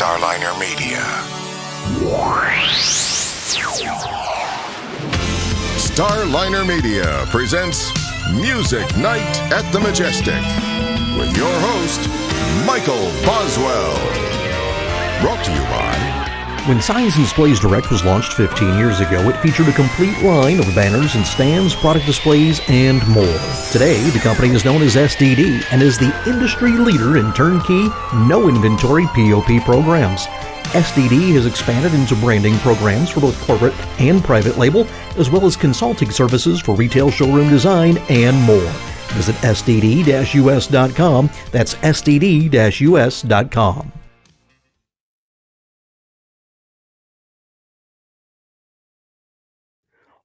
Starliner Media. Starliner Media presents Music Night at the Majestic with your host, Michael Boswell. Brought to you by... When Signs and Displays Direct was launched 15 years ago, it featured a complete line of banners and stands, product displays, and more. Today, the company is known as SDD and is the industry leader in turnkey, no-inventory POP programs. SDD has expanded into branding programs for both corporate and private label, as well as consulting services for retail showroom design and more. Visit sdd-us.com. That's sdd-us.com.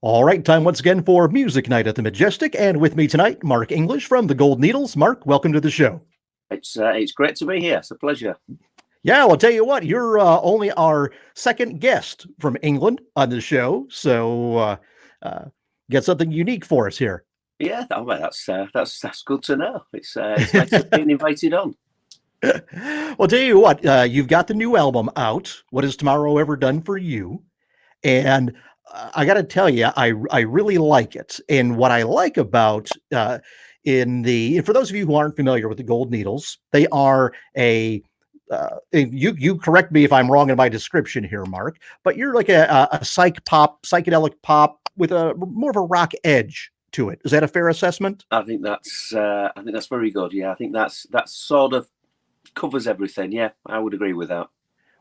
All right, time once again for Music Night at the Majestic, and with me tonight, Mark English from the Gold Needles. Mark, welcome to the show. It's great to be here. It's a pleasure. Yeah, I'll tell you what, you're only our second guest from England on the show, so get something unique for us here. Yeah, that's good to know. It's nice to be invited on. Well, tell you what, you've got the new album out. What has tomorrow ever done for you? And I got to tell you, I really like it. And what I like about for those of you who aren't familiar with the Gold Needles, they are you correct me if I'm wrong in my description here, Mark, but you're like a psychedelic pop with a more of a rock edge to it. Is that a fair assessment? I think that's very good. Yeah, I think that sort of covers everything. Yeah, I would agree with that.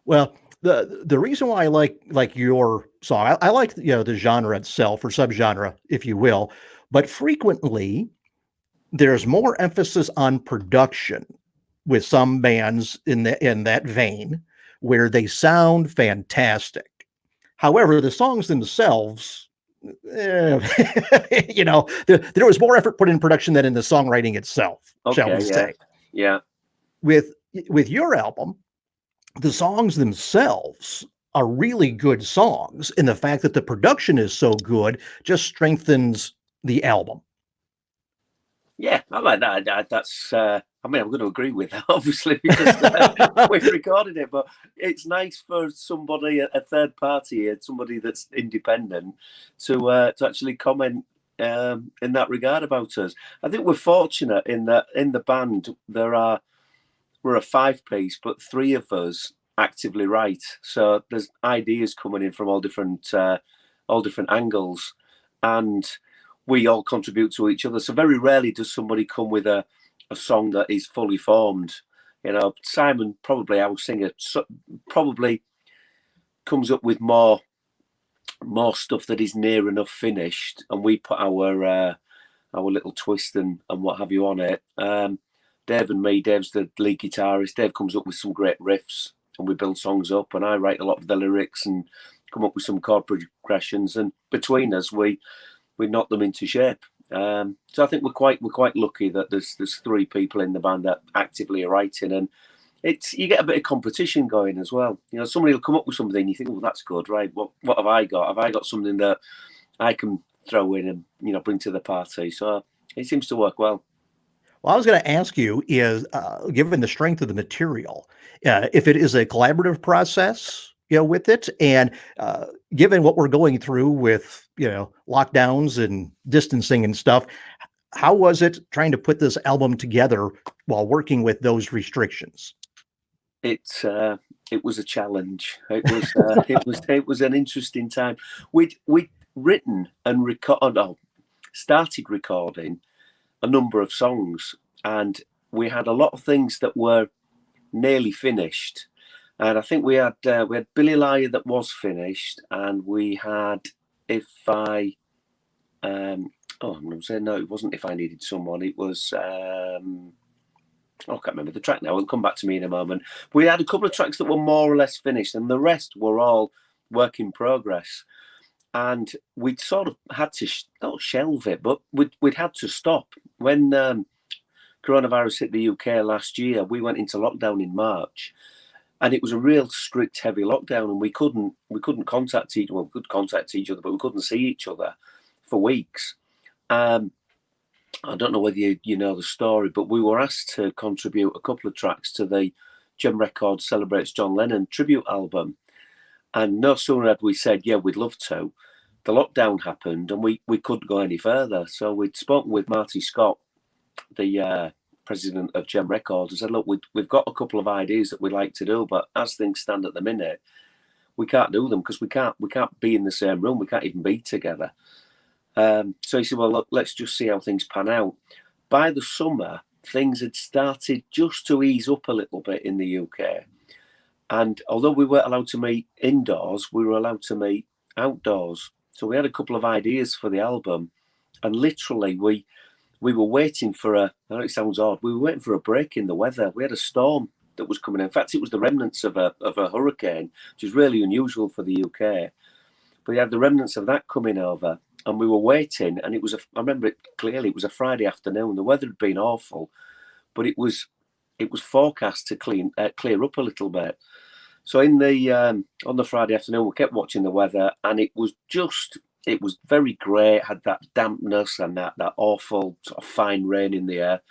Well, the reason why I like your song, I like the genre itself, or subgenre, if you will, but frequently there's more emphasis on production with some bands in that vein, where they sound fantastic. However, the songs themselves, there was more effort put in production than in the songwriting itself, shall we say? Yeah. With your album, the songs themselves are really good songs, and the fact that the production is so good just strengthens the album. Yeah, I like that. That's I'm going to agree with that, obviously, because we've recorded it, but it's nice for somebody, a third party, somebody that's independent, to actually comment in that regard about us. I think we're fortunate in that in the band we're a 5-piece, but 3 of us actively write. So there's ideas coming in from all different angles, and we all contribute to each other. So very rarely does somebody come with a song that is fully formed. Simon, probably our singer, probably comes up with more stuff that is near enough finished, and we put our little twist and what have you on it. Dave and me, Dave's the lead guitarist. Dave comes up with some great riffs, and we build songs up, and I write a lot of the lyrics and come up with some chord progressions, and between us we knock them into shape. So I think we're quite lucky that there's 3 people in the band that actively are writing, and you get a bit of competition going as well. Somebody will come up with something, you think, oh, that's good, right? What have I got? Have I got something that I can throw in and bring to the party? So it seems to work well. Well, I was going to ask you is, given the strength of the material, if it is a collaborative process, with it, and given what we're going through with, lockdowns and distancing and stuff, how was it trying to put this album together while working with those restrictions? It was a challenge. It was an interesting time. We'd written and started recording a number of songs, and we had a lot of things that were nearly finished. And I think we had Billy Liar that was finished, and we had I'm going to say no, it wasn't If I Needed Someone. It was I can't remember the track now. It'll come back to me in a moment. But we had a couple of tracks that were more or less finished, and the rest were all work in progress. And we'd sort of had to not shelve it, but we'd had to stop when coronavirus hit the UK last year. We went into lockdown in March. And it was a real strict, heavy lockdown, and we couldn't contact each other. We could contact each other, but we couldn't see each other for weeks. I don't know whether you know the story, but we were asked to contribute a couple of tracks to the Gem Records celebrates John Lennon tribute album. And no sooner had we said, yeah, we'd love to, the lockdown happened and we couldn't go any further. So we'd spoken with Marty Scott, the president of Gem Records, and said, look, we've got a couple of ideas that we'd like to do, but as things stand at the minute, we can't do them because we can't be in the same room. We can't even be together. So he said, well, look, let's just see how things pan out. By the summer, things had started just to ease up a little bit in the UK. And although we weren't allowed to meet indoors, we were allowed to meet outdoors. So we had a couple of ideas for the album. And literally, we were waiting for I know it sounds odd, we were waiting for a break in the weather. We had a storm that was coming in. In fact, it was the remnants of a hurricane, which is really unusual for the UK. But we had the remnants of that coming over. And we were waiting, and I remember it clearly, it was a Friday afternoon. The weather had been awful, but it was forecast to clear up a little bit. So on the Friday afternoon, we kept watching the weather, and it was very grey. It had that dampness and that awful sort of fine rain in the air.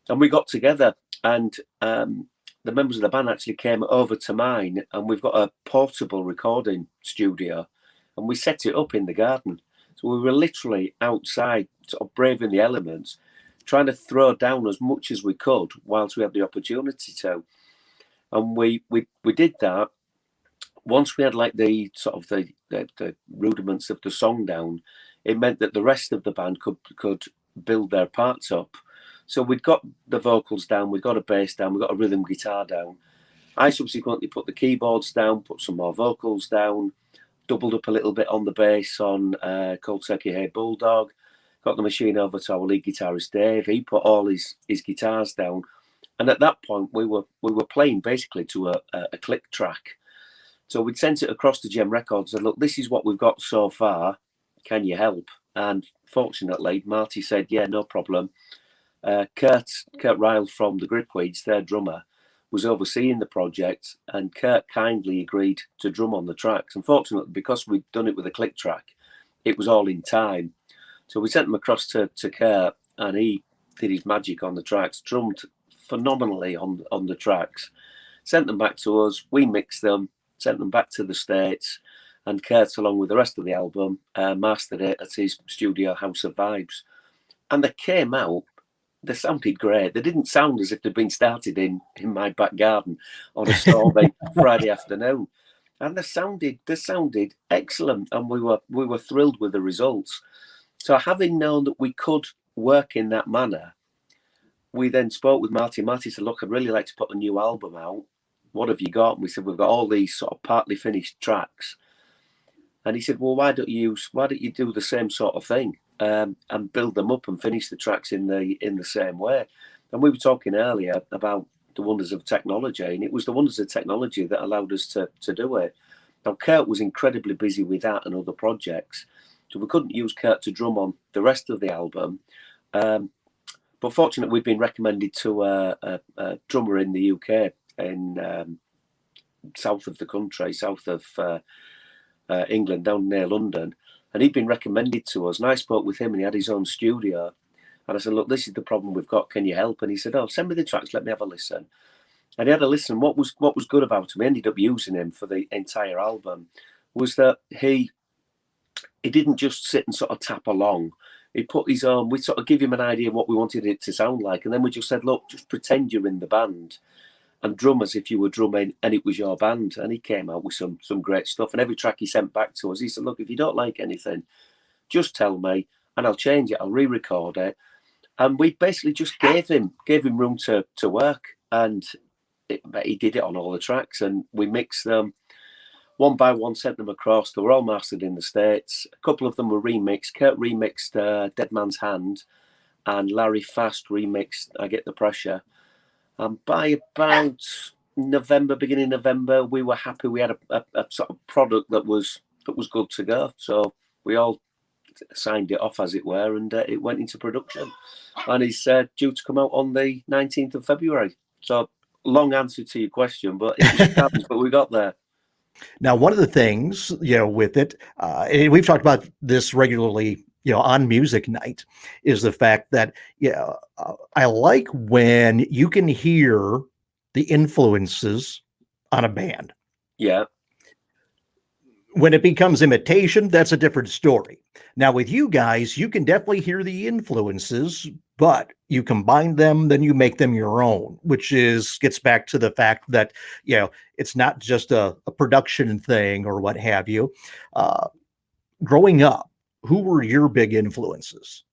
And we got together, and the members of the band actually came over to mine, and we've got a portable recording studio, and we set it up in the garden. So we were literally outside, sort of braving the elements, trying to throw down as much as we could whilst we had the opportunity to. And we did that. Once we had like the sort of the rudiments of the song down, it meant that the rest of the band could build their parts up. So we'd got the vocals down, we got a bass down, we got a rhythm guitar down. I subsequently put the keyboards down, put some more vocals down, doubled up a little bit on the bass on Cold Turkey Hey Bulldog, got the machine over to our lead guitarist Dave. He put all his guitars down, and at that point we were playing basically to a click track. So we'd sent it across to Gem Records and said, look, this is what we've got so far, can you help? And fortunately Marty said, yeah, no problem. Kurt Ryle from the Gripweeds, their drummer, was overseeing the project, and Kurt kindly agreed to drum on the tracks. Unfortunately, because we'd done it with a click track, it was all in time. So we sent them across to Kurt, and he did his magic on the tracks, drummed phenomenally on the tracks, sent them back to us, we mixed them, sent them back to the States, and Kurt, along with the rest of the album, mastered it at his studio House of Vibes. And they came out, they sounded great. They didn't sound as if they'd been started in my back garden on a stormy Friday afternoon. And they sounded excellent, and we were thrilled with the results. So having known that we could work in that manner, we then spoke with Marty. Marty said, look, I'd really like to put a new album out. What have you got? And we said, we've got all these sort of partly finished tracks. And he said, well, why don't you do the same sort of thing? And build them up and finish the tracks in the same way. And we were talking earlier about the wonders of technology, and it was the wonders of technology that allowed us to do it. Now, Kurt was incredibly busy with that and other projects, so we couldn't use Kurt to drum on the rest of the album. But fortunately, we've been recommended to a drummer in the UK, in south of the country, south of England, down near London. And he'd been recommended to us, and I spoke with him, and he had his own studio. And I said, look, this is the problem we've got. Can you help? And he said, oh, send me the tracks. Let me have a listen. And he had a listen. What was good about him, I ended up using him for the entire album, was that he didn't just sit and sort of tap along. He put his own, we sort of give him an idea of what we wanted it to sound like. And then we just said, look, just pretend you're in the band and drum as if you were drumming and it was your band. And he came out with some great stuff. And every track he sent back to us, he said, look, if you don't like anything, just tell me and I'll change it. I'll re-record it. And we basically just gave him room to work. And he did it on all the tracks, and we mixed them one by one, sent them across. They were all mastered in the States. A couple of them were remixed. Kurt remixed Dead Man's Hand, and Larry Fast remixed I Get the Pressure. And by about November, beginning November, we were happy. We had a sort of product that was good to go. So we all signed it off, as it were, and it went into production. And he's due to come out on the 19th of February. So long answer to your question, but it was a challenge, but we got there. Now, one of the things, with it, and we've talked about this regularly, on Music Night, is the fact that, I like when you can hear the influences on a band. Yeah. When it becomes imitation, that's a different story. Now, with you guys, you can definitely hear the influences, but you combine them, then you make them your own, which gets back to the fact that, it's not just a production thing or what have you. Growing up, who were your big influences?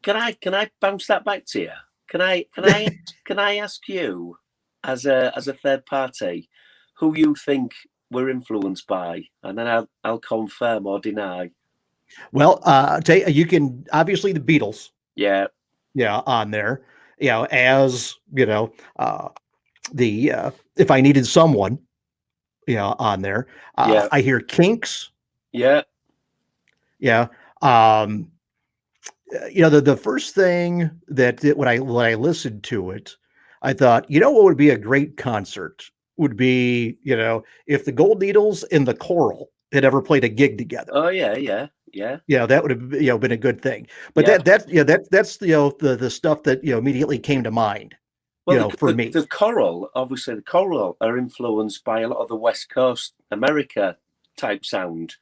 Can I bounce that back to you? Can I ask you, as a third party, who you think we're influenced by, and then I'll confirm or deny. Well, you can obviously the Beatles, Yeah. on there, as the if I needed someone, on there. Yeah. I hear Kinks. Yeah. Yeah. The first thing when I listened to it, I thought, what would be a great concert would be, if the Gold Needles and the Coral had ever played a gig together. Oh yeah, yeah, yeah. Yeah, that would have been a good thing. But Yeah. that's the stuff that immediately came to mind. Well, For me, the Coral, obviously, the Coral are influenced by a lot of the West Coast America type sound,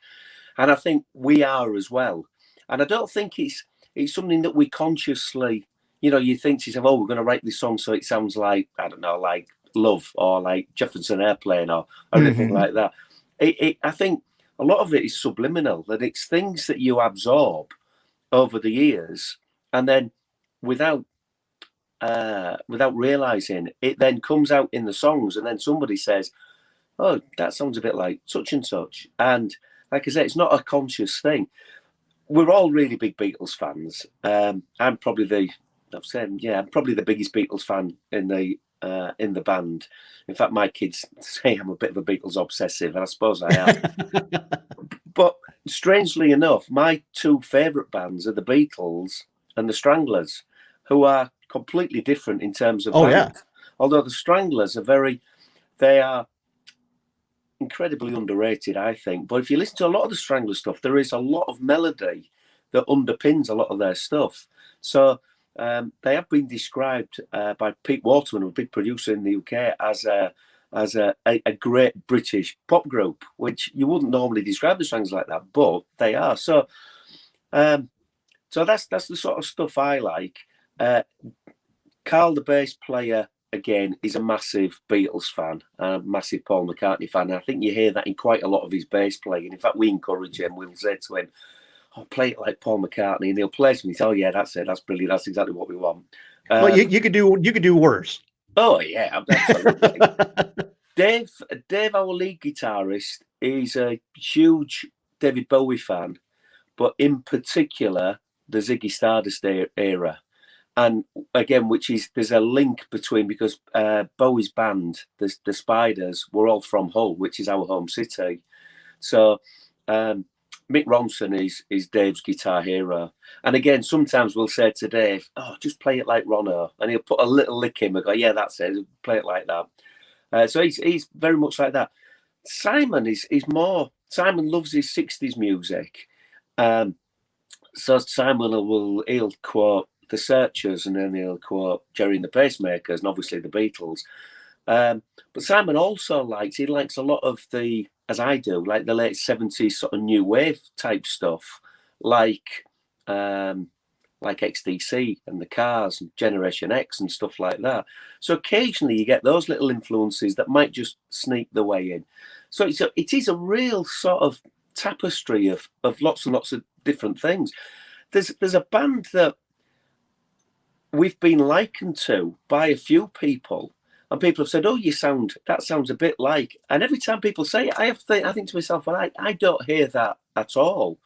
and I think we are as well. And I don't think it's something that we consciously, you think to yourself, oh, we're going to write this song so it sounds like, I don't know, like Love or like Jefferson Airplane or anything like that. I think a lot of it is subliminal, that it's things that you absorb over the years, and then without realizing it, then comes out in the songs, and then somebody says, oh, that sounds a bit like such and such. And like I said, it's not a conscious thing. We're all really big Beatles fans. I'm probably the biggest Beatles fan in the band. In fact, my kids say I'm a bit of a Beatles obsessive, and I suppose I am. But strangely enough, my two favourite bands are the Beatles and the Stranglers, who are completely different in terms of band. Yeah. Although the Stranglers they are incredibly underrated, I think. But if you listen to a lot of the Stranglers stuff, there is a lot of melody that underpins a lot of their stuff. So they have been described by Pete Waterman, a big producer in the UK, as a great British pop group, which you wouldn't normally describe the Stranglers like that, but they are. So that's the sort of stuff I like. Carl, the bass player, again, is a massive Beatles fan and a massive Paul McCartney fan. And I think you hear that in quite a lot of his bass playing. In fact, we encourage him. We'll say to him, oh, play it like Paul McCartney, and he'll play something. He says, oh yeah, that's it. That's brilliant. That's exactly what we want. Well, you could do worse. Oh yeah, absolutely. Dave, our lead guitarist, is a huge David Bowie fan, but in particular the Ziggy Stardust era. And again, there's a link between, because Bowie's band, the Spiders, were all from Hull, which is our home city. So Mick Ronson is Dave's guitar hero. And again, sometimes we'll say to Dave, oh, just play it like Ronno. And he'll put a little lick in and go, yeah, that's it, play it like that. So he's very much like that. Simon Simon loves his 60s music. So Simon he'll quote the Searchers, and then he'll quote Jerry and the Pacemakers, and obviously the Beatles. But Simon also likes a lot of the, as I do, like the late 70s sort of new wave type stuff, like XTC and the Cars and Generation X and stuff like that. So occasionally you get those little influences that might just sneak their way in. So it is a real sort of tapestry of lots and lots of different things. There's a band that we've been likened to by a few people, and people have said, oh, that sounds a bit like, and every time people say it, I think to myself, well, I don't hear that at all.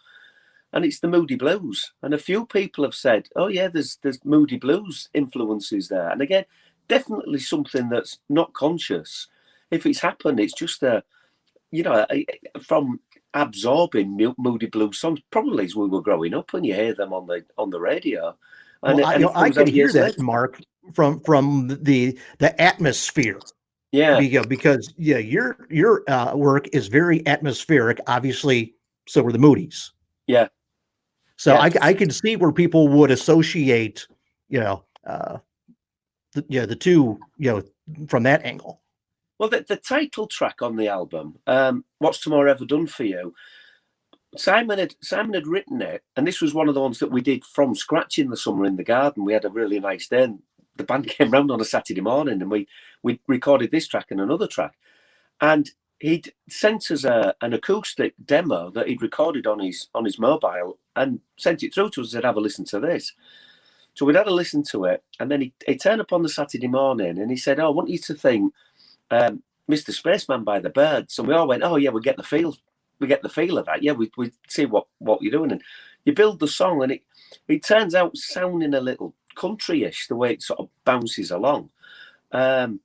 And it's the Moody Blues. And a few people have said, oh yeah, there's Moody Blues influences there. And again, definitely something that's not conscious. If it's happened, it's just from absorbing Moody Blues songs, probably as we were growing up, and you hear them on the radio. And I can hear that, Mark, from the atmosphere. Yeah. Because your work is very atmospheric. Obviously, so were the Moody's. Yeah. So yeah. I can see where people would associate, the two, from that angle? Well, the title track on the album, "What's Tomorrow Ever Done for You," Simon had written it, and this was one of the ones that we did from scratch in the summer in the garden. We had a really nice day, and the band came round on a Saturday morning, and we recorded this track and another track, and he'd sent us an acoustic demo that he'd recorded on his mobile and sent it through to us and said, "Have a listen to this." So we'd had a listen to it, and then he turned up on the Saturday morning and he said, "Oh, I want you to think Mr. Spaceman by the Birds." And we all went, "Oh yeah, we get the feel of that. Yeah, we see what you're doing." And you build the song, and it turns out sounding a little country-ish, the way it sort of bounces along. And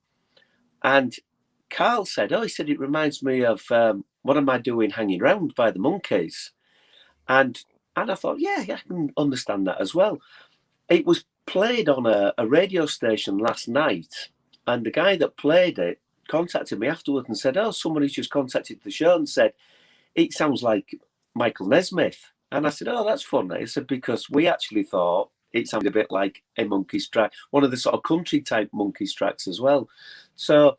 Carl said, he said, "It reminds me of What Am I Doing Hanging Round by the Monkees." And I thought, yeah, I can understand that as well. It was played on a radio station last night, and the guy that played it contacted me afterwards and said, "Oh, somebody's just contacted the show and said it sounds like Michael Nesmith." And I said, "Oh, that's funny." I said, "Because we actually thought it sounded a bit like a Monkees track, one of the sort of country type Monkees tracks as well." So,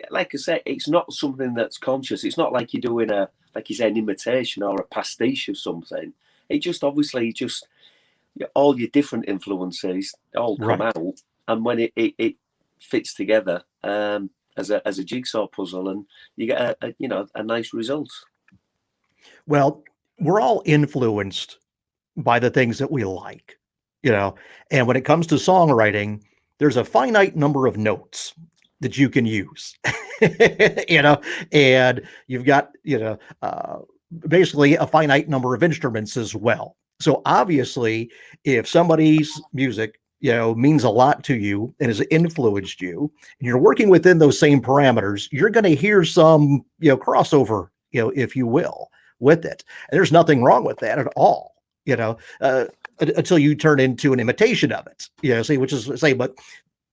like I said, it's not something that's conscious. It's not like you're doing an imitation or a pastiche of something. It just obviously all your different influences all come out, and when it fits together as a jigsaw puzzle, and you get a nice result. Well, we're all influenced by the things that we like, and when it comes to songwriting, there's a finite number of notes that you can use, and you've got, basically a finite number of instruments as well. So obviously, if somebody's music, means a lot to you and has influenced you, and you're working within those same parameters, you're going to hear some, crossover, if you will, with it. And there's nothing wrong with that at all, until you turn into an imitation of it, but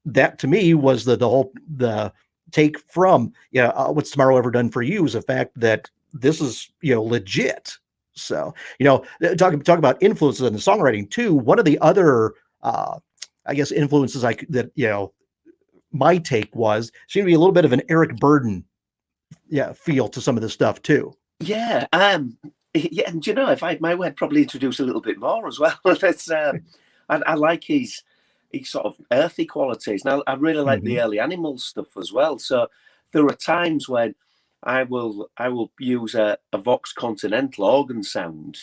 that to me was the take from, What's Tomorrow Ever Done for You, is the fact that this is, legit. So, talk about influences in the songwriting too. One of the other, I guess, influences my take was seemed to be a little bit of an Eric Burden, feel to some of this stuff too. Yeah. And if I had my way, I'd probably introduce a little bit more as well. That's I like his sort of earthy qualities. Now, I really like the early Animals stuff as well. So there are times when I will use a Vox Continental organ sound,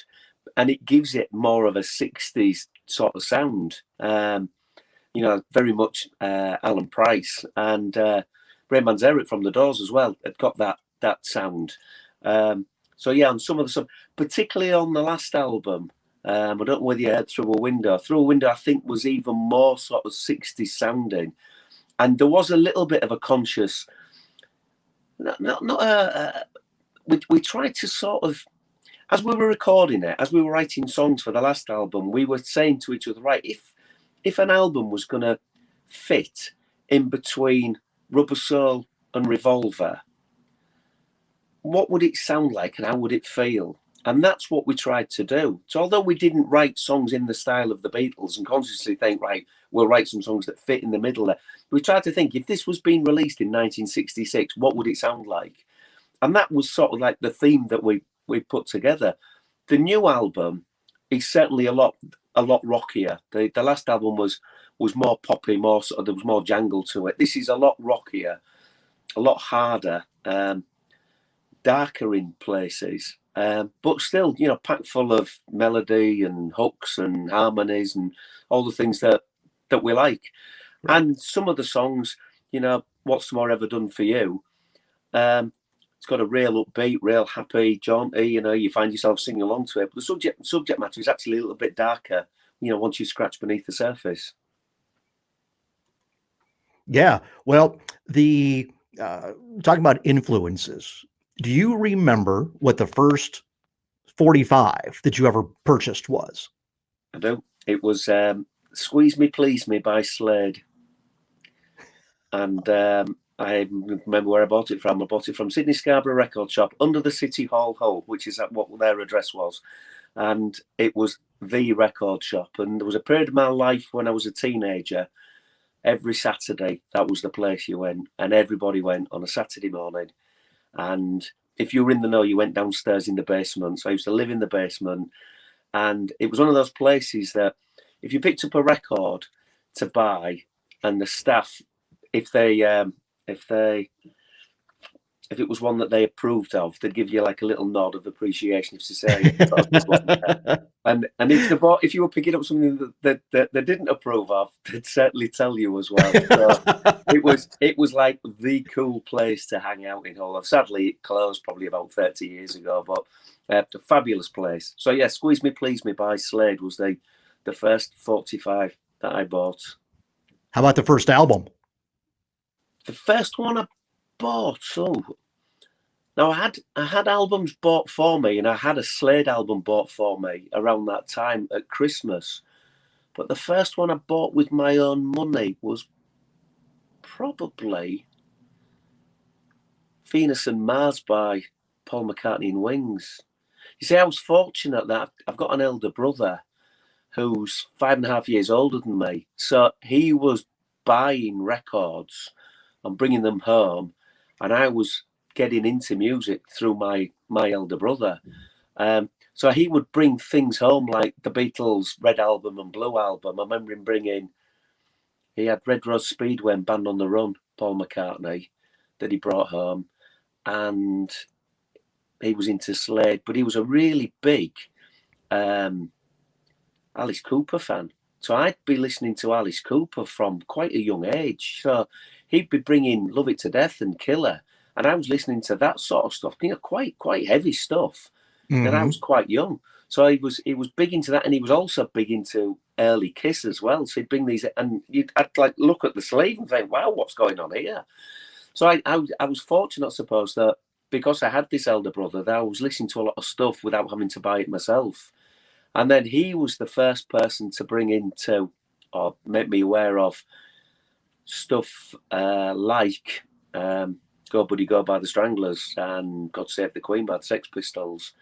and it gives it more of a 60s sort of sound. Very much Alan Price and Ray Manzarek from the Doors as well had got that sound. So yeah, on some of the stuff, particularly on the last album, I don't know whether you heard Through a Window. Through a Window, I think, was even more sort of 60s sounding, and there was a little bit of a conscious. We tried to sort of, as we were recording it, as we were writing songs for the last album, we were saying to each other, right, if an album was going to fit in between Rubber Soul and Revolver, what would it sound like and how would it feel? And that's what we tried to do. So although we didn't write songs in the style of the Beatles and consciously think, right, we'll write some songs that fit in the middle there, we tried to think, if this was being released in 1966, what would it sound like? And that was sort of like the theme that we put together. The new album is certainly a lot rockier. The last album was more poppy, more sort of, there was more jangle to it. This is a lot rockier, a lot harder, darker in places. But still, packed full of melody and hooks and harmonies and all the things that we like. Right. And some of the songs, What's Tomorrow Ever Done for You, it's got a real upbeat, real happy, jaunty, you find yourself singing along to it. But the subject matter is actually a little bit darker, once you scratch beneath the surface. Yeah. Well, talking about influences, do you remember what the first 45 that you ever purchased was? I do. It was Squeeze Me, Please Me by Slade. And I remember where I bought it from. I bought it from Sydney Scarborough Record Shop under the City Hall Hole, which is what their address was. And it was the record shop. And there was a period of my life when I was a teenager every Saturday, that was the place you went, and everybody went on a Saturday morning. And if you were in the know, you went downstairs in the basement. So I used to live in the basement, and it was one of those places that if you picked up a record to buy, and the staff, if it was one that they approved of, they'd give you like a little nod of appreciation to say and if you were picking up something that they didn't approve of, they'd certainly tell you as well. So it was like the cool place to hang out in Hull. Sadly, it closed probably about 30 years ago, but a fabulous place. So yeah, Squeeze Me Please Me by Slade was the first 45 that I bought. How about the first album? The first one I bought. So now I had albums bought for me, and I had a Slade album bought for me around that time at Christmas. But the first one I bought with my own money was probably Venus and Mars by Paul McCartney and Wings. You see, I was fortunate that I've got an elder brother who's 5.5 years older than me. So he was buying records and bringing them home, and I was getting into music through my elder brother. So he would bring things home like the Beatles' Red Album and Blue Album. I remember him he had Red Rose Speedway and Band on the Run, Paul McCartney, that he brought home. And he was into Slade, but he was a really big Alice Cooper fan. So I'd be listening to Alice Cooper from quite a young age. So he'd be bringing Love It to Death and Killer, and I was listening to that sort of stuff, quite heavy stuff. Mm-hmm. And I was quite young. So he was big into that, and he was also big into early Kiss as well. So he'd bring these, and I'd like look at the sleeve and think, wow, what's going on here? So I was fortunate, I suppose, that because I had this elder brother, that I was listening to a lot of stuff without having to buy it myself. And then he was the first person to bring into or make me aware of stuff like Go Buddy Go by the Stranglers and God Save the Queen by the Sex Pistols.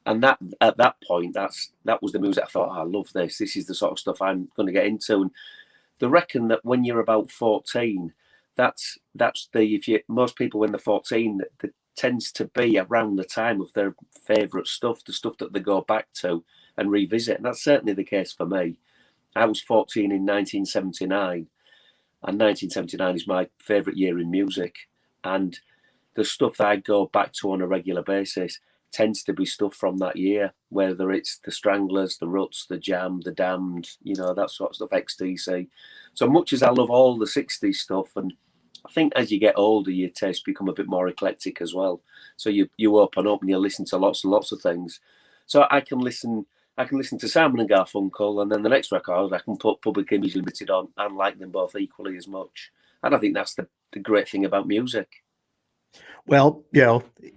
And that at that point, that was the music I thought, I love this. This is the sort of stuff I'm going to get into. And they reckon that when you're about 14, that's most people when they're 14, that tends to be around the time of their favourite stuff, the stuff that they go back to and revisit. And that's certainly the case for me. I was 14 in 1979, and 1979 is my favourite year in music. And the stuff that I go back to on a regular basis tends to be stuff from that year, whether it's the Stranglers, the Ruts, the Jam, the Damned, that sort of stuff, XTC. So much as I love all the 60s stuff, and I think as you get older, your tastes become a bit more eclectic as well. So you open up and you listen to lots and lots of things. So I can listen to Simon and Garfunkel, and then the next record I can put Public Image Limited on and like them both equally as much. And I think that's the great thing about music. Well,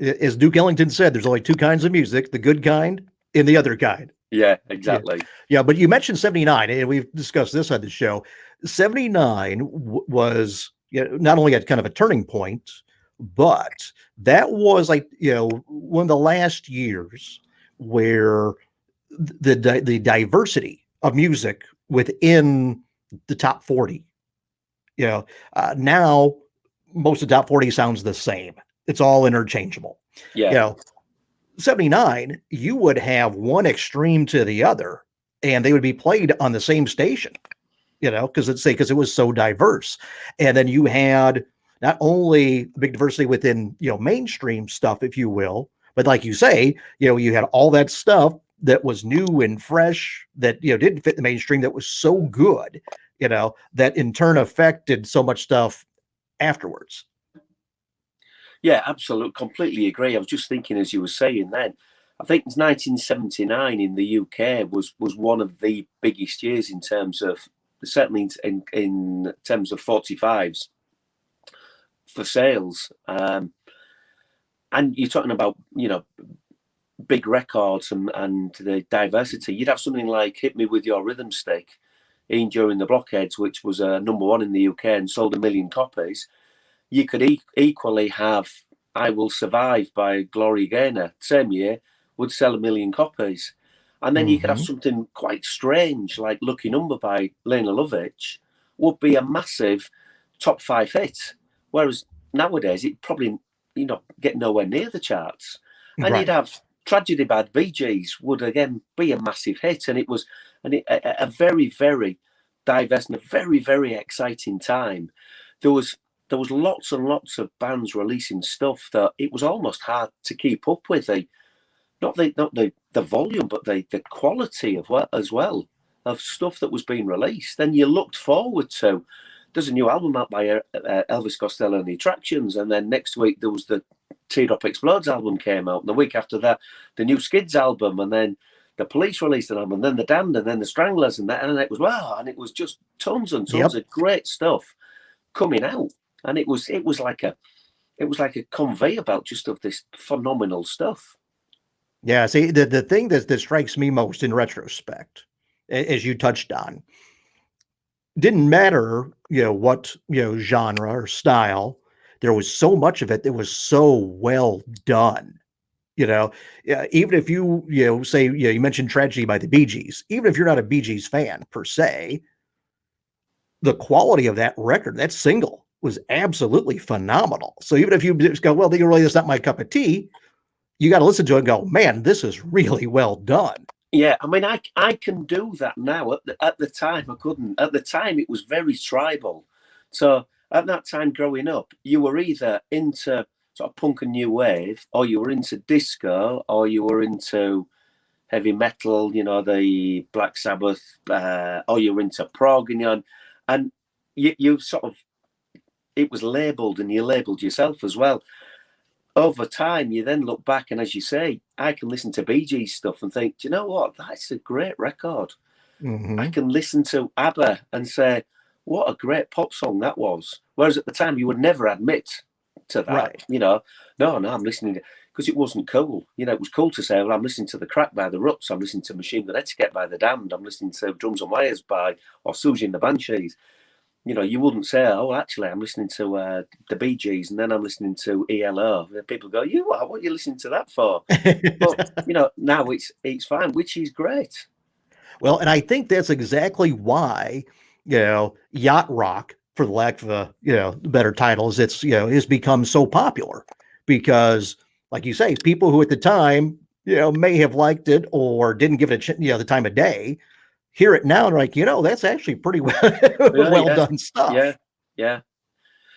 as Duke Ellington said, there's only two kinds of music, the good kind and the other kind. Yeah, exactly. Yeah, but you mentioned 79, and we've discussed this on the show. 79 was not only at kind of a turning point, but that was like, one of the last years where the diversity of music within the top 40, now most of the top 40 sounds the same. It's all interchangeable. Yeah. 79, you would have one extreme to the other, and they would be played on the same station, because it was so diverse. And then you had not only big diversity within, mainstream stuff, if you will, but like you say, you had all that stuff that was new and fresh that, didn't fit the mainstream, that was so good, that in turn affected so much stuff afterwards. Yeah, absolutely. Completely agree. I was just thinking as you were saying then, I think 1979 in the UK was one of the biggest years in terms of, certainly in terms of 45s for sales. And you're talking about, big records and the diversity. You'd have something like Hit Me With Your Rhythm Stick during the blockades, which was #1 in the UK and sold 1 million copies. You could equally have I Will Survive by Gloria Gaynor, same year, would sell 1 million copies. And then you could have something quite strange like Lucky Number by Lena Lovitch, would be a massive top 5 hit. Whereas nowadays, it probably, get nowhere near the charts. And Right. you'd have Tragedy by the Bee Gees would again be a massive hit. And it was a very, very diverse and a very, very exciting time. There was lots and lots of bands releasing stuff that it was almost hard to keep up with. Not the volume, but the quality as well of stuff that was being released. Then you looked forward to, there's a new album out by Elvis Costello and the Attractions, and then next week there was the Teardrop Explodes album came out, and the week after that the new Skids album, and then the Police released an album, and then the Damned, and then the Stranglers, and it was wow, and it was just tons and tons of great stuff coming out, and it was like a conveyor belt just of this phenomenal stuff. Yeah, see, the thing that strikes me most in retrospect, as you touched on, didn't matter, what, genre or style. There was so much of it that was so well done. Yeah, even if you say, you mentioned Tragedy by the Bee Gees, even if you're not a Bee Gees fan per se, the quality of that record, that single, was absolutely phenomenal. So even if you just go, well, really, that's not my cup of tea, you got to listen to it and go, man, this is really well done. Yeah, I mean, I can do that now. At the time, I couldn't. At the time, it was very tribal. So at that time, growing up, you were either into sort of punk and new wave, or you were into disco, or you were into heavy metal, the Black Sabbath, or you were into prog, and you sort of, it was labelled, and you labelled yourself as well. Over time, you then look back, and as you say, I can listen to Bee Gees stuff and think, do you know what? That's a great record. Mm-hmm. I can listen to ABBA and say, what a great pop song that was. Whereas at the time, you would never admit to that. Right. No, I'm listening to, because it wasn't cool. It was cool to say, well, I'm listening to The Crack by the Ruts. I'm listening to Machine Gun Etiquette by the Damned. I'm listening to Drums and Wires or Susie and the Banshees. You wouldn't say, oh, actually, I'm listening to the Bee Gees, and then I'm listening to ELO. People go, what are you listening to that for? But, now it's fine, which is great. Well, and I think that's exactly why, yacht rock, for the lack of a, better titles, it's, has become so popular because, like you say, people who at the time, may have liked it or didn't give it the time of day, hear it now and like, that's actually pretty well done stuff. Yeah.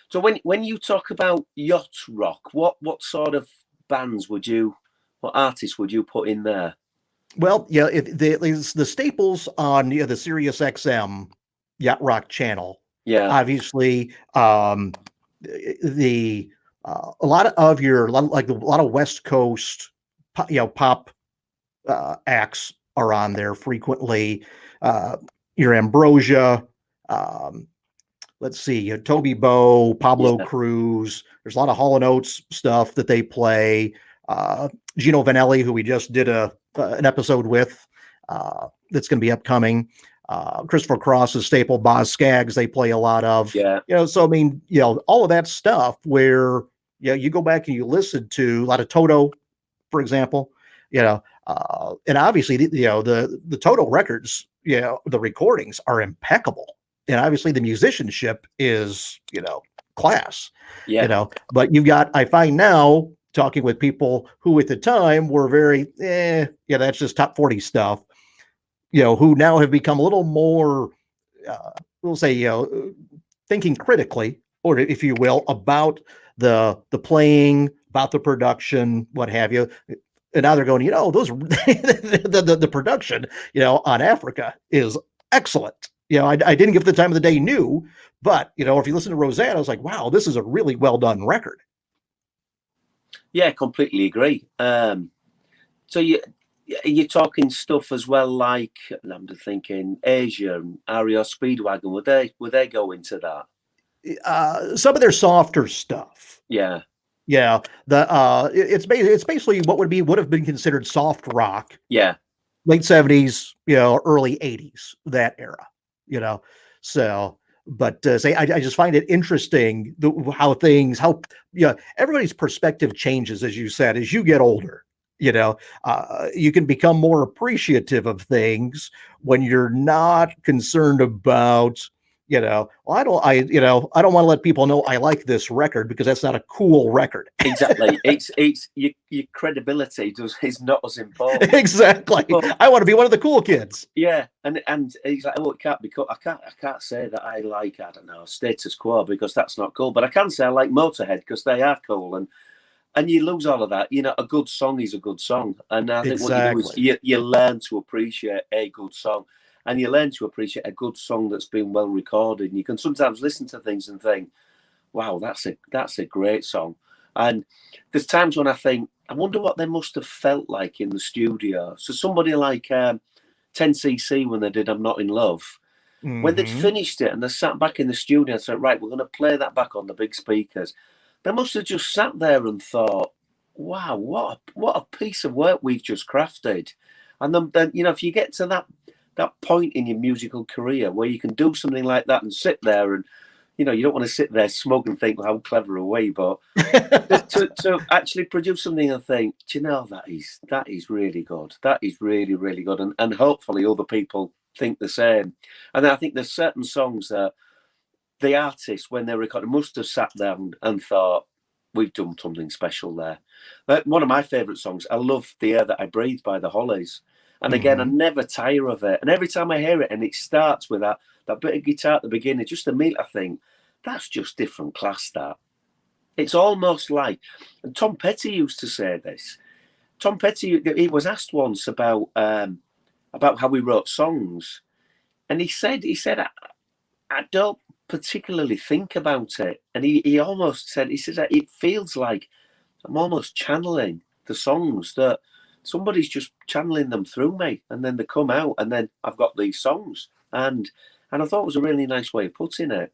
So when you talk about yacht rock, what sort of bands what artists would you put in there? Well, yeah, the staples on the Sirius XM yacht rock channel. Yeah, obviously, the a lot of a lot of West Coast, pop acts are on there frequently. Your Ambrosia, let's see, Toby Bo, Pablo Cruz. There's a lot of Hall & Oates stuff that they play. Gino Vanelli, who we just did an episode with, that's going to be upcoming. Christopher Cross's staple, Boz Scaggs, they play a lot of. Yeah. So I mean, all of that stuff where you go back and you listen to a lot of Toto, for example, and obviously the Toto records, the recordings are impeccable, and obviously the musicianship is class. But you've got, I find now, talking with people who at the time were very that's just top 40 stuff, who now have become a little more we'll say thinking critically, or if you will, about the playing, about the production, what have you. And now they're going, those the production, on Africa is excellent. I didn't give the time of the day new, but if you listen to Rosanna, I was like, wow, this is a really well done record. Yeah, completely agree. So you're talking stuff as well, like, I'm just thinking Asia and REO Speedwagon. Would they go into that? Some of their softer stuff. Yeah. Yeah, it's basically what would have been considered soft rock. Yeah, late 70s, early 80s, that era. So, but say I just find it interesting how everybody's perspective changes, as you said, as you get older. You can become more appreciative of things when you're not concerned about Well, I don't want to let people know I like this record because that's not a cool record. Exactly. It's your credibility is not as important. Exactly. But I want to be one of the cool kids. yeah, and he's like, oh, it can't be cool. I can't say that I like, I don't know, Status Quo, because that's not cool. But I can say I like Motorhead because they are cool. And you lose all of that. A good song is a good song. And I think what you do is you learn to appreciate a good song. And you learn to appreciate a good song that's been well recorded. And you can sometimes listen to things and think, wow, that's a great song. And there's times when I think, I wonder what they must have felt like in the studio. So somebody like 10cc, when they did I'm Not in Love, when they'd finished it and they sat back in the studio and said, right, we're going to play that back on the big speakers. They must have just sat there and thought, wow, what a piece of work we've just crafted. And then if you get to that point in your musical career where you can do something like that and sit there and, you don't want to sit there smug and think, well, how clever are we? But to actually produce something and think, do you know, that is really good. That is really, really good. And hopefully other people think the same. And I think there's certain songs that the artist, when they recorded, must have sat down and thought, we've done something special there. But one of my favourite songs, I love The Air That I Breathe by the Hollies. And again, I never tire of it. And every time I hear it and it starts with that bit of guitar at the beginning, just I think, that's just different class, that. It's almost like, and Tom Petty used to say this. Tom Petty, he was asked once about how he wrote songs. And he said, I don't particularly think about it. And he almost said, he says, it feels like I'm almost channeling the songs, that somebody's just channeling them through me, and then they come out, and then I've got these songs. And I thought it was a really nice way of putting it.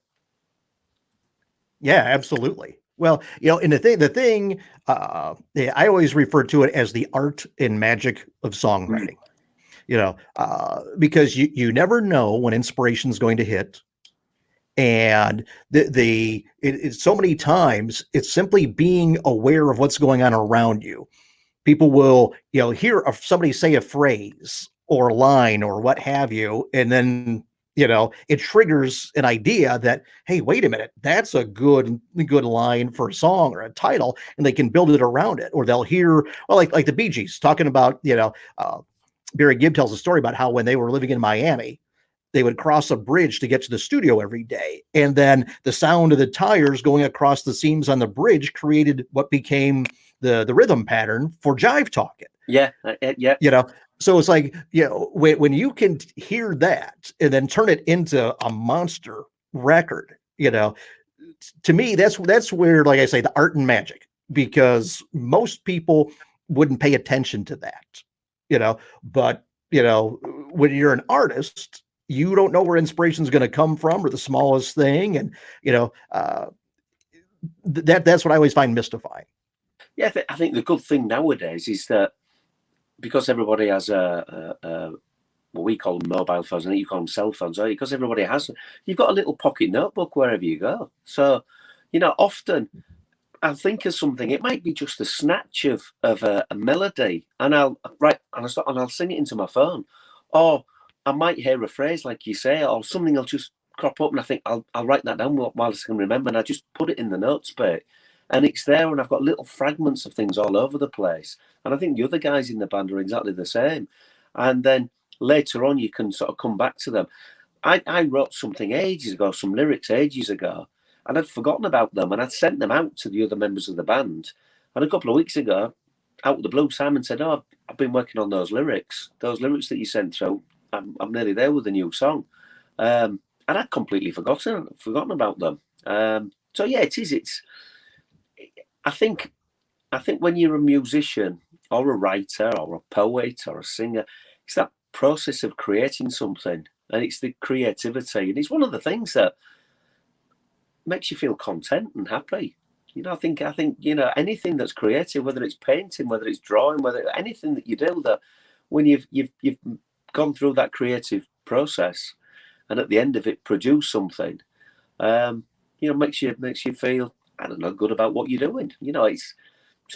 Yeah, absolutely. Well, and the thing, I always refer to it as the art and magic of songwriting. Because you never know when inspiration is going to hit. And it's so many times it's simply being aware of what's going on around you. People will, hear somebody say a phrase or a line or what have you, and then it triggers an idea that, hey, wait a minute, that's a good line for a song or a title, and they can build it around it. Or they'll hear, well, like the Bee Gees talking about, Barry Gibb tells a story about how when they were living in Miami, they would cross a bridge to get to the studio every day. And then the sound of the tires going across the seams on the bridge created what became the rhythm pattern for jive talking. Yeah. So it's like, when you can hear that and then turn it into a monster record, to me, that's where, like I say, the art and magic, because most people wouldn't pay attention to that, but, when you're an artist, you don't know where inspiration is going to come from, or the smallest thing. And, that's what I always find mystifying. Yeah, I think the good thing nowadays is that because everybody has what we call them mobile phones, and you call them cell phones, because everybody has, you've got a little pocket notebook wherever you go. So, often I'll think of something. It might be just a snatch of a melody, and I'll sing it into my phone, or I might hear a phrase like you say, or something will just crop up, and I think I'll write that down while I can remember, and I just put it in the notes bit, and it's there, and I've got little fragments of things all over the place. And I think the other guys in the band are exactly the same. And then later on, you can sort of come back to them. I wrote something ages ago, some lyrics ages ago, and I'd forgotten about them, and I'd sent them out to the other members of the band. And a couple of weeks ago, out of the blue, Simon said, "Oh, I've been working on those lyrics that you sent through. I'm nearly there with a new song." And I'd completely forgotten about them. So yeah, it is. I think when you're a musician or a writer or a poet or a singer, it's that process of creating something, and it's the creativity, and it's one of the things that makes you feel content and happy. I think anything that's creative, whether it's painting, whether it's drawing, whether anything that you do, that when you've gone through that creative process, and at the end of it produce something, makes you feel, I don't know, good about what you're doing. It's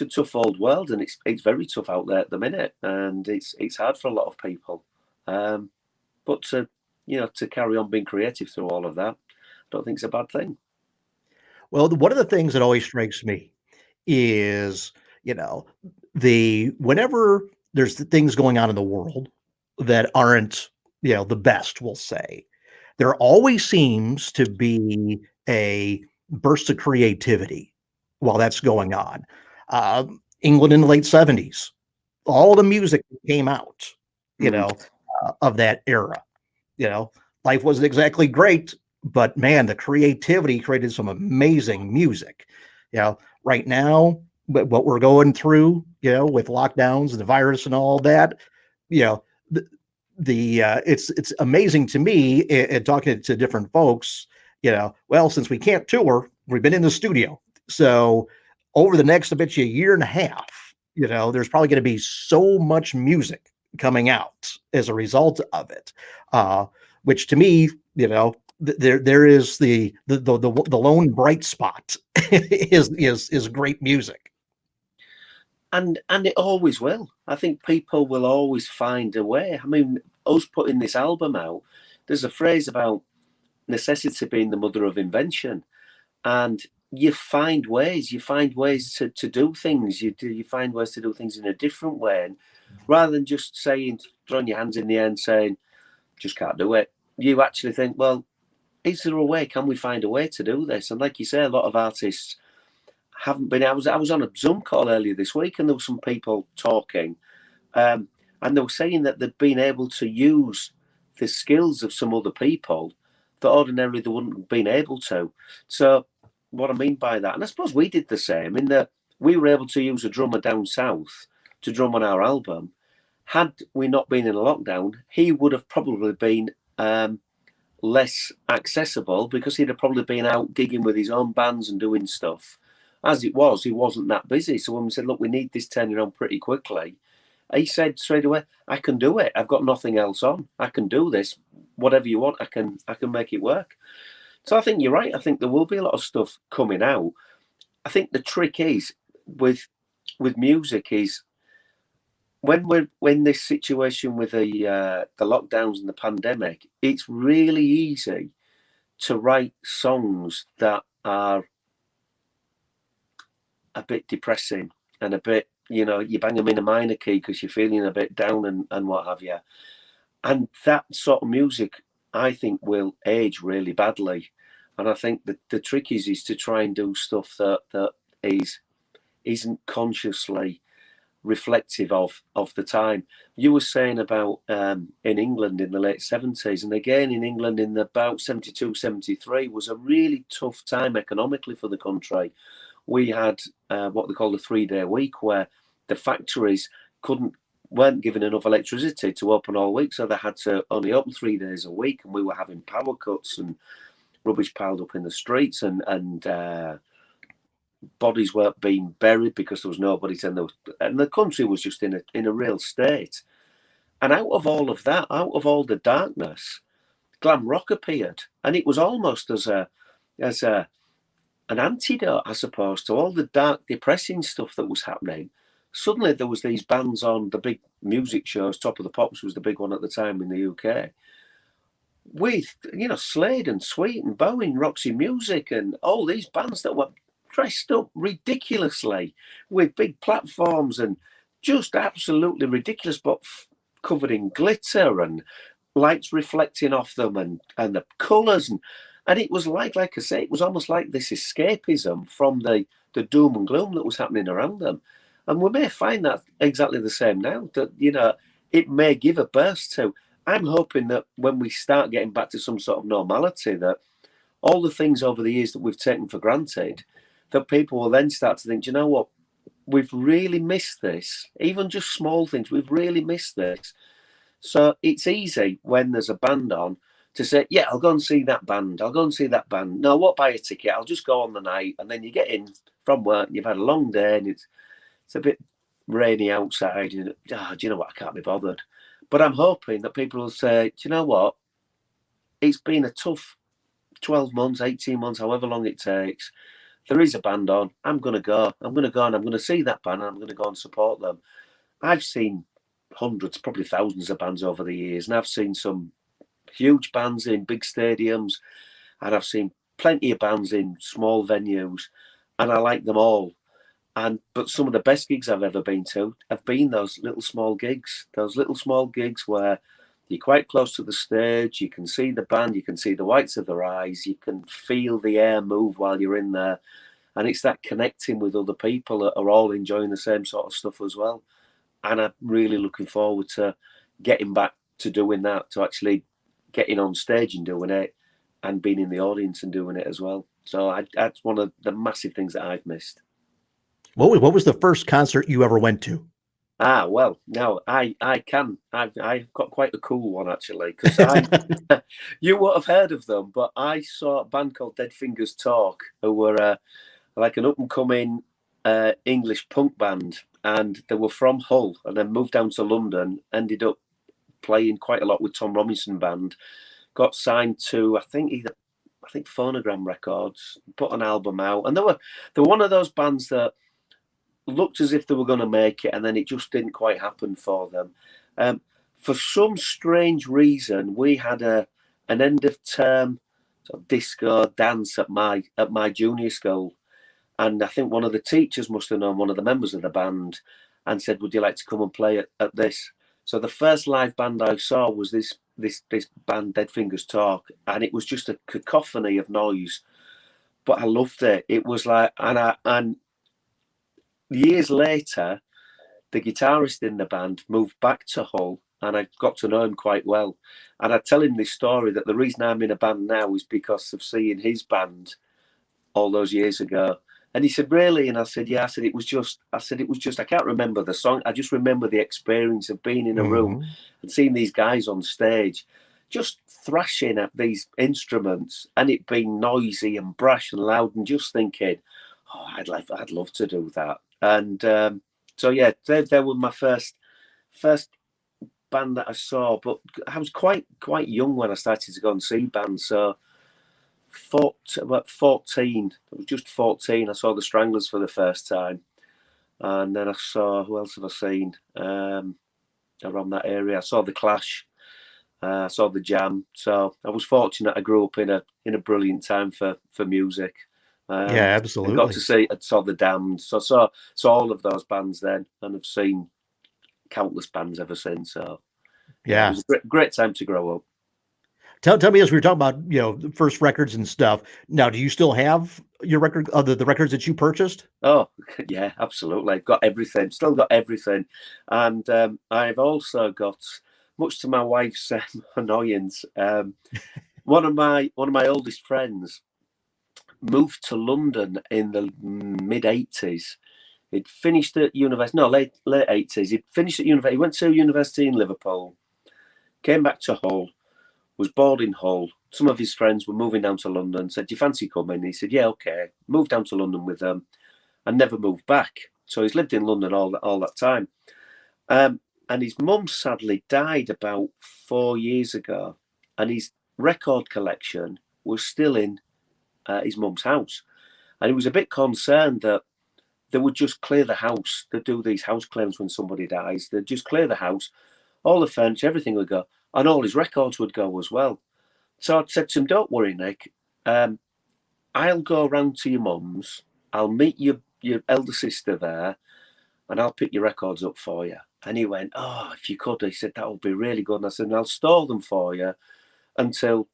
a tough old world, and it's very tough out there at the minute, and it's hard for a lot of people. But to carry on being creative through all of that, don't think it's a bad thing. Well, one of the things that always strikes me is, you know, whenever there's things going on in the world that aren't, the best, we'll say, there always seems to be a burst of creativity while that's going on. England in the late 70s, all the music that came out, Mhm. of that era, you know, life wasn't exactly great, but man, the creativity created some amazing music. Right now, what we're going through, with lockdowns and the virus and all that, you know, the, it's amazing to me and talking to different folks, well, since we can't tour, we've been in the studio. So over the next, I bet you, a year and a half, there's probably going to be so much music coming out as a result of it. Which to me, there is the lone bright spot is great music. And it always will. I think people will always find a way. I mean, us putting this album out, there's a phrase about necessity being the mother of invention, and you find ways to do things. You find ways to do things in a different way, and rather than just saying, throwing your hands in the air and saying, just can't do it, you actually think, well, is there a way? Can we find a way to do this? And like you say, a lot of artists haven't been. I was on a Zoom call earlier this week, and there were some people talking, and they were saying that they'd been able to use the skills of some other people that ordinarily they wouldn't have been able to. So what I mean by that, and I suppose we did the same, in that we were able to use a drummer down south to drum on our album. Had we not been in a lockdown, he would have probably been less accessible, because he'd have probably been out gigging with his own bands and doing stuff. As it was, he wasn't that busy. So when we said, look, we need this turning on pretty quickly, he said straight away, I can do it. I've got nothing else on. I can do this. Whatever you want, I can make it work. So I think you're right. I think there will be a lot of stuff coming out. I think the trick is with music is when we're in this situation with the lockdowns and the pandemic, it's really easy to write songs that are a bit depressing and a bit, you bang them in a minor key because you're feeling a bit down and what have you. And that sort of music, I think, will age really badly. And I think that the trick is to try and do stuff that isn't consciously reflective of the time. You were saying about in England in the late 70s, and again in England in about 72, 73 was a really tough time economically for the country. We had what they call a 3-day week, where the factories weren't given enough electricity to open all week, so they had to only open 3 days a week, and we were having power cuts and rubbish piled up in the streets, and bodies weren't being buried because there was nobody to, and the country was just in a real state. And out of all of that, out of all the darkness, glam rock appeared, and it was almost as an antidote, I suppose, to all the dark, depressing stuff that was happening. Suddenly there was these bands on the big music shows. Top of the Pops was the big one at the time in the UK, with Slade and Sweet and Bowen, Roxy Music, and all these bands that were dressed up ridiculously with big platforms and just absolutely ridiculous, but covered in glitter and lights reflecting off them and the colours, and it was like I say, it was almost like this escapism from the doom and gloom that was happening around them. And we may find that exactly the same now, that it may give a burst to. I'm hoping that when we start getting back to some sort of normality, that all the things over the years that we've taken for granted, that people will then start to think, do you know what, we've really missed this. Even just small things, we've really missed this. So it's easy when there's a band on to say, yeah, I'll go and see that band. I'll go and see that band. No, I won't buy a ticket. I'll just go on the night. And then you get in from work and you've had a long day and it's a bit rainy outside. And do you know what? I can't be bothered. But I'm hoping that people will say, do you know what? It's been a tough 12 months, 18 months, however long it takes. There is a band on. I'm going to go. I'm going to go and I'm going to see that band and I'm going to go and support them. I've seen hundreds, probably thousands of bands over the years, and I've seen some huge bands in big stadiums. and I've seen plenty of bands in small venues, and I like them all. But some of the best gigs I've ever been to have been those little small gigs where you're quite close to the stage, you can see the band, you can see the whites of their eyes, you can feel the air move while you're in there. And it's that connecting with other people that are all enjoying the same sort of stuff as well. And I'm really looking forward to getting back to doing that, to actually getting on stage and doing it, and being in the audience and doing it as well. So that's one of the massive things that I've missed. What was the first concert you ever went to? Well, no, I've got quite a cool one actually, because you won't have heard of them, but I saw a band called Dead Fingers Talk, who were like an up and coming English punk band, and they were from Hull, and then moved down to London, ended up playing quite a lot with Tom Robinson Band, got signed to I think Phonogram Records, put an album out, and they were one of those bands that looked as if they were going to make it, and then it just didn't quite happen for them. For some strange reason, we had an end of term sort of disco dance at my junior school, and I think one of the teachers must have known one of the members of the band and said, "Would you like to come and play at this?" So the first live band I saw was this band, Dead Fingers Talk, and it was just a cacophony of noise, but I loved it. It was like, and years later, the guitarist in the band moved back to Hull, and I got to know him quite well. And I tell him this story that the reason I'm in a band now is because of seeing his band all those years ago. And he said, "Really?" And I said, "Yeah." I said, it was just, I can't remember the song. I just remember the experience of being in a room and seeing these guys on stage just thrashing at these instruments, and it being noisy and brash and loud, and just thinking, "Oh, I'd love to do that." And so yeah, they were my first band that I saw. But I was quite young when I started to go and see bands. So about 14, I was just 14. I saw the Stranglers for the first time, and then I saw, who else have I seen around that area? I saw the Clash. I saw the Jam. So I was fortunate. I grew up in a brilliant time for music. Yeah, absolutely. I got to see, I saw the Damned, so saw all of those bands then, and have seen countless bands ever since. So yeah, it was a great time to grow up. Tell me, as we were talking about, the first records and stuff. Now, do you still have your record, the records that you purchased? Oh yeah, absolutely. I've got everything. Still got everything, and I've also got, much to my wife's annoyance, one of my oldest friends moved to London in the mid 80s. He'd finished at university, no, late 80s. He'd finished at university. He went to university in Liverpool, came back to Hull, was bored in Hull. Some of his friends were moving down to London, said, "Do you fancy coming?" He said, "Yeah, okay." Moved down to London with them and never moved back. So he's lived in London all that time. And his mum sadly died about 4 years ago, and his record collection was still in his mum's house. And he was a bit concerned that they would just clear the house. They do these house claims when somebody dies. They'd just clear the house, all the furniture, everything would go, and all his records would go as well. So I'd said to him, "Don't worry, Nick. I'll go round to your mum's. I'll meet your elder sister there, and I'll pick your records up for you." And he went, "Oh, if you could," he said, "that would be really good." And I said, "And I'll store them for you until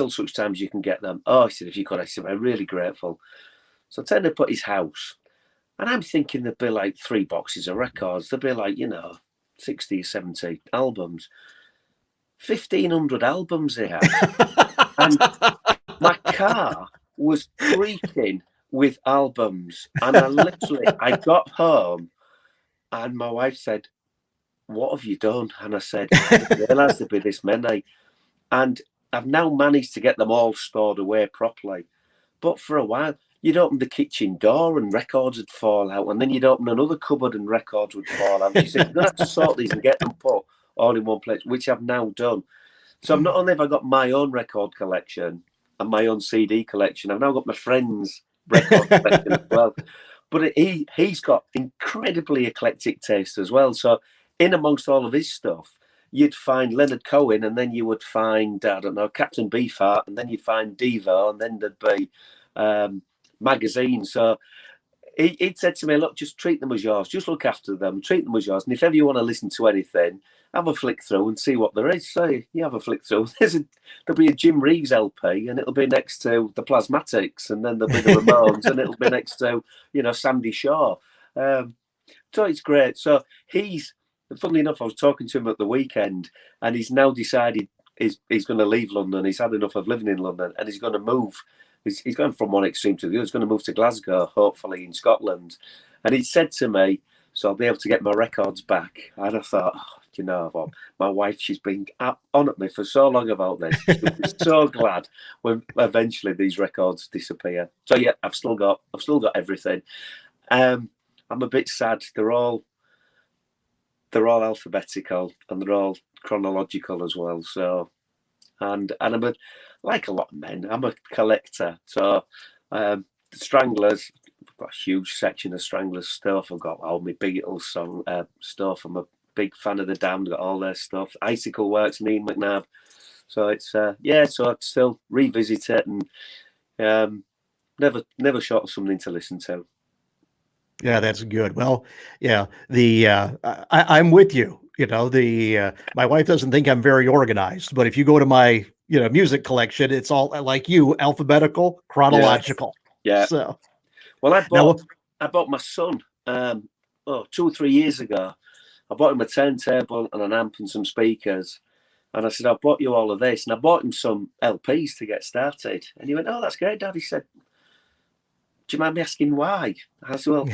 such times you can get them." "Oh," he said, "if you could." I said, "I'm really grateful." So I turned up at his house, and I'm thinking there'd be like 3 boxes of records. There'd be like, 60 or 70 albums. 1,500 albums he had. And my car was creaking with albums. And I got home, and my wife said, "What have you done?" And I said, "I didn't realise there'd be this many." And I've now managed to get them all stored away properly. But for a while, you'd open the kitchen door and records would fall out. And then you'd open another cupboard and records would fall out. She said, "You're going to have to sort these and get them put all in one place," which I've now done. So not only have I got my own record collection and my own CD collection, I've now got my friend's record collection as well. But he's got incredibly eclectic taste as well. So in amongst all of his stuff, you'd find Leonard Cohen, and then you would find, I don't know, Captain Beefheart, and then you'd find Devo, and then there'd be magazines. So he said to me, look, just treat them as yours. Just look after them, treat them as yours. And if ever you want to listen to anything, have a flick through and see what there is. So you have a flick through. There'll be a Jim Reeves LP, and it'll be next to the Plasmatics, and then there'll be the Ramones, and it'll be next to, Sandy Shaw. So it's great. So funnily enough, I was talking to him at the weekend, and he's now decided he's going to leave London. He's had enough of living in London, and he's going to move. He's going from one extreme to the other. He's going to move to Glasgow, hopefully in Scotland. And he said to me, so I'll be able to get my records back. And I thought, what? My wife, she's been on at me for so long about this. She's so glad when eventually these records disappear. So yeah, I've still got everything. I'm a bit sad. They're all alphabetical, and they're all chronological as well. So, and I'm like a lot of men, I'm a collector. So, the Stranglers, I've got a huge section of Stranglers stuff. I've got all my Beatles song stuff. I'm a big fan of the Damned. Got all their stuff. Icicle Works, Ian McNabb. So it's So I'd still revisit it, and never short of something to listen to. Yeah, that's good. Well, yeah, I'm with you. My wife doesn't think I'm very organized, but if you go to my music collection, it's all like you, alphabetical, chronological. Yeah. So, well, I bought my son 2 or 3 years ago. I bought him a turntable and an amp and some speakers, and I said, I bought you all of this, and I bought him some LPs to get started. And he went, "Oh, that's great, Dad." He said, "Do you mind me asking why?" I said, "Well,"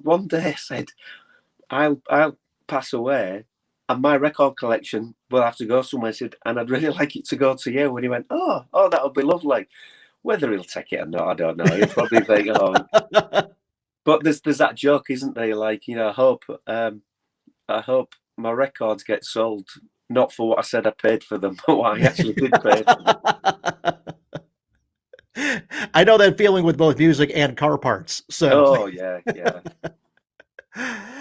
one day I said, I'll pass away, and my record collection will have to go somewhere." I said, "And I'd really like it to go to you." And he went, oh, that would be lovely. Whether he'll take it or not, I don't know. He'll probably think, oh. But there's that joke, isn't there? Like, I hope my records get sold, not for what I said I paid for them, but what I actually did pay for them. I know that feeling with both music and car parts. So. Oh yeah.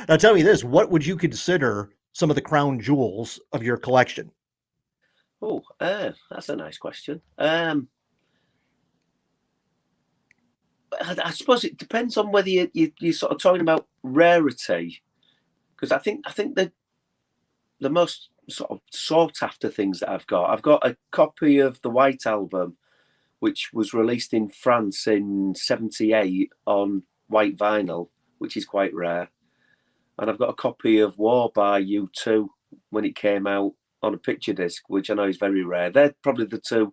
Now tell me this: what would you consider some of the crown jewels of your collection? Oh, that's a nice question. I suppose it depends on whether you're sort of talking about rarity, because I think that the most sort of sought after things that I've got a copy of the White Album, which was released in France in '78 on white vinyl, which is quite rare. And I've got a copy of War by U2 when it came out on a picture disc, which I know is very rare. They're probably the two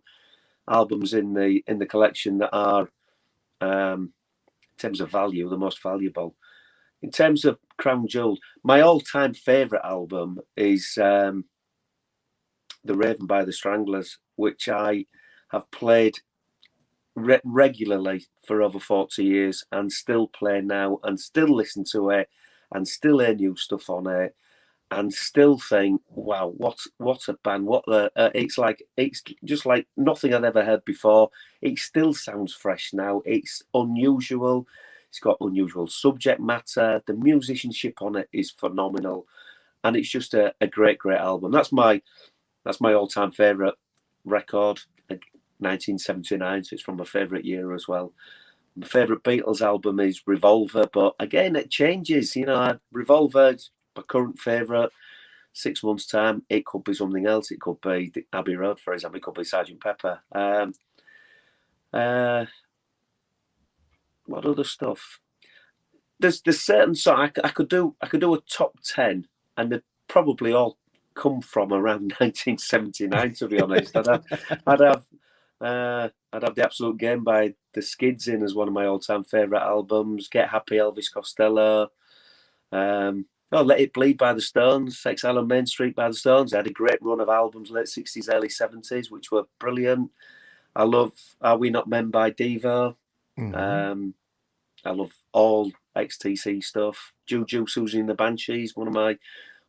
albums in the collection that are, in terms of value, the most valuable. In terms of crown jewel, my all-time favourite album is The Raven by the Stranglers, which I have played regularly for over 40 years and still play now and still listen to it and still hear new stuff on it and still think, wow, what a band, it's just like nothing I'd ever heard before. It still sounds fresh now. It's unusual. It's got unusual subject matter. The musicianship on it is phenomenal, and it's just a great album. That's my all-time favorite record, 1979. So it's from my favorite year as well. My favorite Beatles album is Revolver, but again, it changes. Revolver is my current favorite. 6 months' time, it could be something else. It could be Abbey Road, for example. It could be Sgt. Pepper. What other stuff? There's certain sort. I could do a top 10, and they probably all come from around 1979. To be honest, I'd have The Absolute Game by the Skids in as one of my all-time favourite albums. Get Happy, Elvis Costello. Let It Bleed by the Stones. Exile on Main Street by the Stones. They had a great run of albums, late 60s, early 70s, which were brilliant. I love Are We Not Men by Devo. Mm-hmm. I love all XTC stuff. Juju, Susie and the Banshees, one of my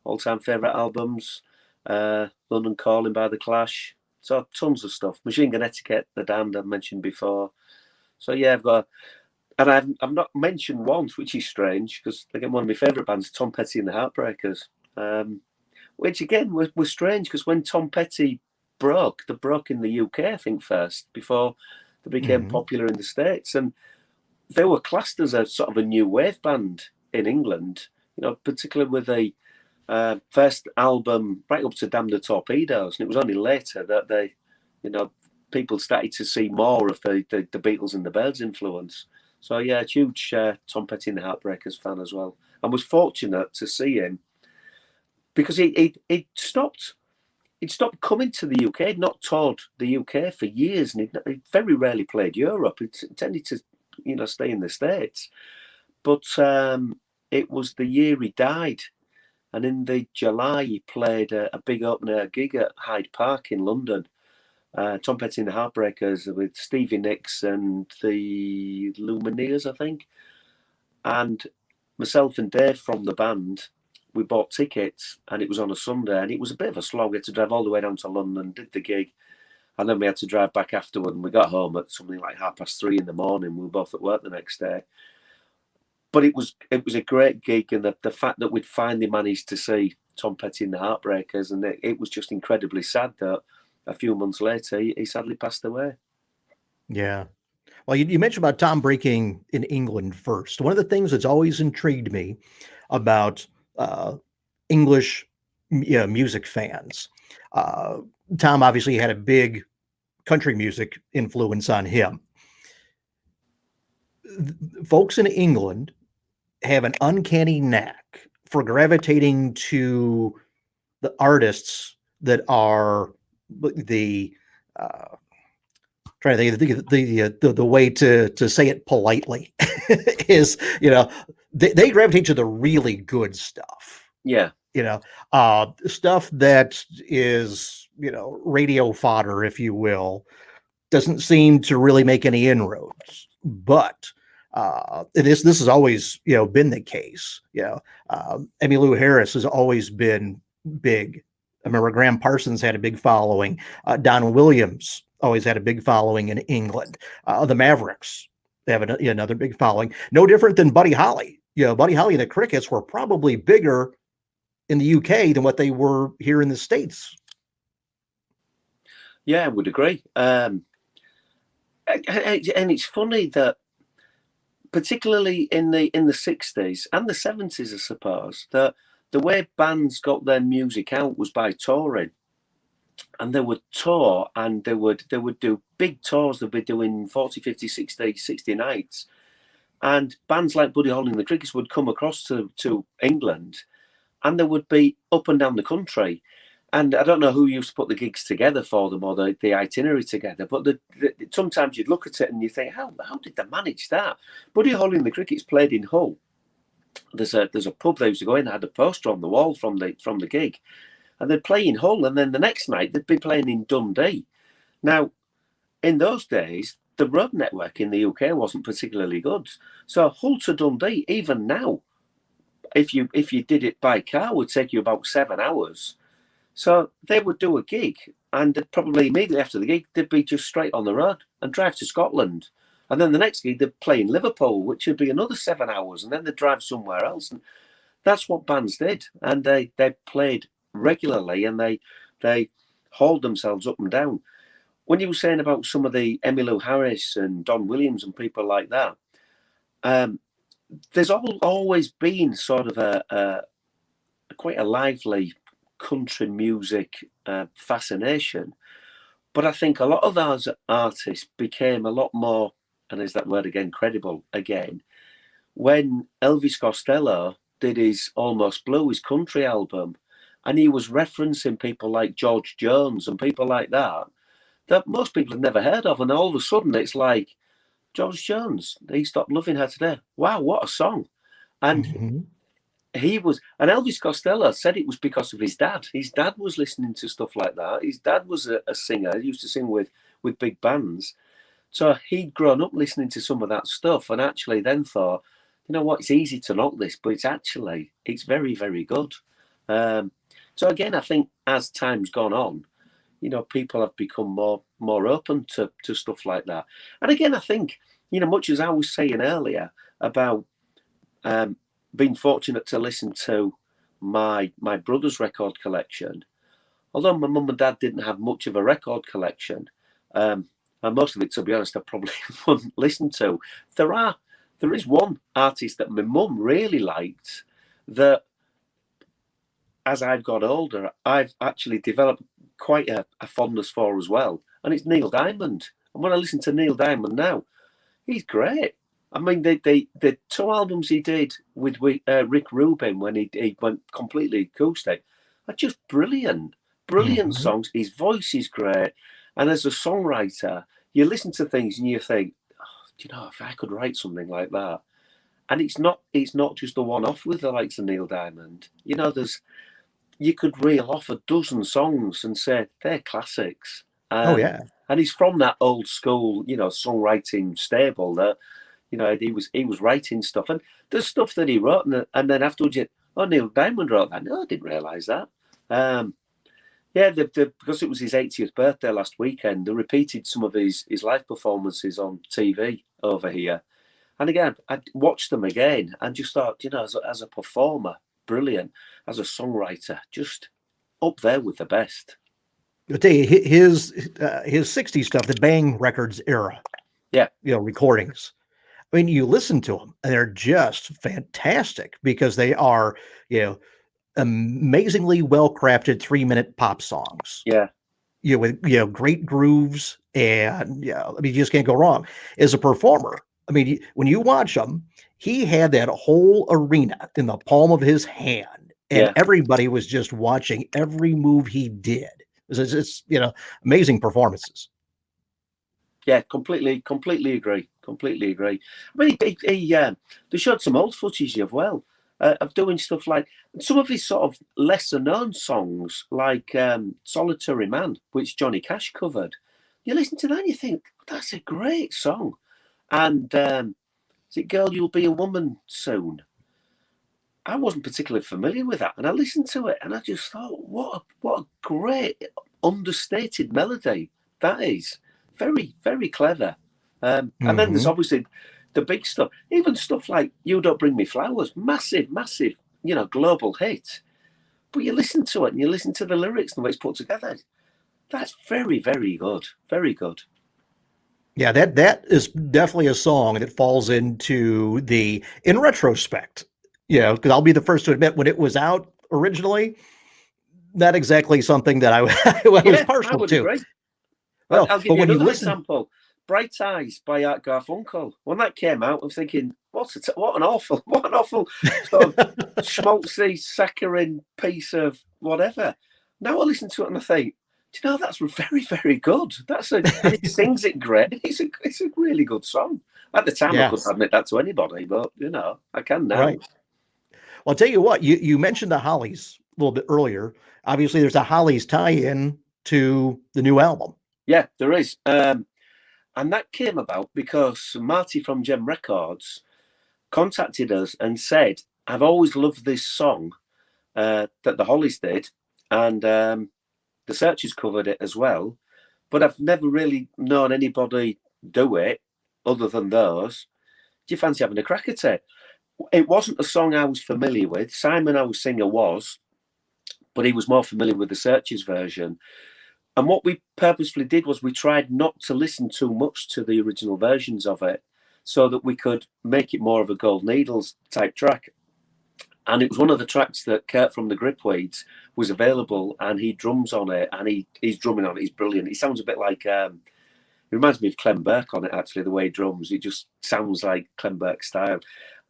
all-time favourite albums. London Calling by The Clash. So tons of stuff. Machine Gun Etiquette, The Damned, I've mentioned before. So yeah, I've got, and I've not mentioned once, which is strange, because again, one of my favourite bands, Tom Petty and the Heartbreakers. which again was strange because when Tom Petty they broke in the UK, I think, first, before they became popular in the States. And they were classed as a sort of a new wave band in England, particularly with the first album right up to Damn the Torpedoes. And it was only later that they, people started to see more of the Beatles and the Byrds influence. So yeah, huge Tom Petty and the Heartbreakers fan as well. And was fortunate to see him because he'd stopped coming to the UK. He'd not toured the UK for years, and he very rarely played Europe. He tended to, stay in the States. But it was the year he died, and in the July he played a big open air gig at Hyde Park in London. Tom Petty and the Heartbreakers with Stevie Nicks and the Lumineers, I think. And myself and Dave from the band, we bought tickets, and it was on a Sunday, and it was a bit of a slog. We had to drive all the way down to London, did the gig, and then we had to drive back afterward, and we got home at something like 3:30 in the morning. We were both at work the next day. But it was a great gig, and the fact that we'd finally managed to see Tom Petty and the Heartbreakers, and it was just incredibly sad that a few months later he sadly passed away. Yeah. Well, you mentioned about Tom breaking in England first. One of the things that's always intrigued me about English music fans, Tom obviously had a big country music influence on him. Folks in England have an uncanny knack for gravitating to the artists that are the trying to think of the way to say it politely is, they gravitate to the really good stuff. Yeah. Stuff that is, radio fodder, if you will, doesn't seem to really make any inroads. But this has always, been the case. Emmylou Harris has always been big. I remember Graham Parsons had a big following. Don Williams always had a big following in England. The Mavericks, they have another big following. No different than Buddy Holly. Buddy Holly and the Crickets were probably bigger in the UK than what they were here in the States. Yeah, I would agree. And it's funny that, particularly in the 60s and the 70s, I suppose, that the way bands got their music out was by touring. And they would tour, and they would do big tours. They'd be doing 40, 50, 60 nights. And bands like Buddy Holly and the Crickets would come across to England, and they would be up and down the country. And I don't know who used to put the gigs together for them or the itinerary together, but sometimes you'd look at it and you think, how did they manage that? Buddy Holly and the Crickets played in Hull. There's a pub they used to go in that had a poster on the wall from the gig. And they'd play in Hull, and then the next night they'd be playing in Dundee. Now, in those days, the road network in the UK wasn't particularly good. So Hull to Dundee, even now, if you did it by car, would take you about 7 hours. So they would do a gig, and probably immediately after the gig, they'd be just straight on the road and drive to Scotland. And then the next gig, they'd play in Liverpool, which would be another 7 hours, and then they'd drive somewhere else. And that's what bands did. And they played regularly, and they hauled themselves up and down. When you were saying about some of the Emmylou Harris and Don Williams and people like that, there's always been sort of a quite a lively country music fascination, but I think a lot of those artists became a lot more, and is that word again, credible again, when Elvis Costello did his Almost Blue, his country album, and he was referencing people like George Jones and people like that most people had never heard of. And all of a sudden it's like, George Jones, he stopped loving her today. Wow, what a song. And and Elvis Costello said it was because of his dad. His dad was listening to stuff like that. His dad was a singer. He used to sing with big bands. So he'd grown up listening to some of that stuff, and actually then thought, you know what, it's easy to knock this, but it's very, very good. So again, I think as time's gone on, people have become more open to stuff like that. And again, I think, much as I was saying earlier about being fortunate to listen to my brother's record collection, although my mum and dad didn't have much of a record collection, and most of it, to be honest, I probably wouldn't listen to. There is one artist that my mum really liked that, as I've got older, I've actually developed quite a fondness for as well, and it's Neil Diamond. And when I listen to Neil Diamond now, he's great. I mean, the 2 albums he did with Rick Rubin when he went completely acoustic are just brilliant. Brilliant songs. His voice is great. And as a songwriter, you listen to things and you think, oh, do you know, if I could write something like that. And it's not just a one-off with the likes of Neil Diamond. You know, you could reel off a dozen songs and say they're classics. Oh yeah. And he's from that old school, you know, songwriting stable that, you know, he was writing stuff. And there's stuff that he wrote, and then afterwards, Neil Diamond wrote that. No, I didn't realise that. Yeah, because it was his 80th birthday last weekend, they repeated some of his live performances on TV over here. And again, I watched them again and just thought, you know, as a performer, brilliant. As a songwriter, just up there with the best. I'll tell you, his 60s stuff, the Bang Records era, yeah, you know, recordings. I mean, you listen to them and they're just fantastic because they are, you know, amazingly well-crafted 3-minute pop songs. Yeah. You know, with, you know, great grooves, and yeah, I mean, you just can't go wrong. As a performer, I mean, when you watch him, he had that whole arena in the palm of his hand, and everybody was just watching every move he did. It's you know, amazing performances. Yeah, completely agree. Completely agree. I mean, they showed some old footage as well of doing stuff like some of his sort of lesser known songs, like "Solitary Man," which Johnny Cash covered. You listen to that and you think that's a great song. And is it "Girl, You'll Be a Woman Soon"? I wasn't particularly familiar with that, and I listened to it and I just thought, what a great understated melody that is. Very, very clever. And then there's obviously the big stuff, even stuff like "You Don't Bring Me Flowers," massive, you know, global hit. But you listen to it and you listen to the lyrics and the way it's put together. That's very, very good. Very good. Yeah, that is definitely a song that falls into the, in retrospect, you know, because I'll be the first to admit when it was out originally, not exactly something that I was partial to. Agree. Well, I'll give you another example. "Bright Eyes" by Art Garfunkel. When that came out, I'm thinking, what an awful sort of schmaltzy, saccharine piece of whatever. Now I listen to it and I think, do you know, that's very, very good. And he sings it great. It's a really good song. At the time, I couldn't admit that to anybody, but you know, I can now. Right. Well, I'll tell you what, you mentioned the Hollies a little bit earlier. Obviously, there's a Hollies tie-in to the new album. Yeah, there is. And that came about because Marty from Gem Records contacted us and said, I've always loved this song that the Hollies did, and the Searchers covered it as well, but I've never really known anybody do it other than those. Do you fancy having a crack at it? It wasn't a song I was familiar with. Simon, our singer, was, but he was more familiar with the Searchers version. And what we purposefully did was we tried not to listen too much to the original versions of it so that we could make it more of a Gold Needles type track. And it was one of the tracks that Kurt from the Gripweeds was available, and he drums on it, and he's drumming on it. He's brilliant. He sounds a bit like, it reminds me of Clem Burke on it, actually, the way he drums. It just sounds like Clem Burke style.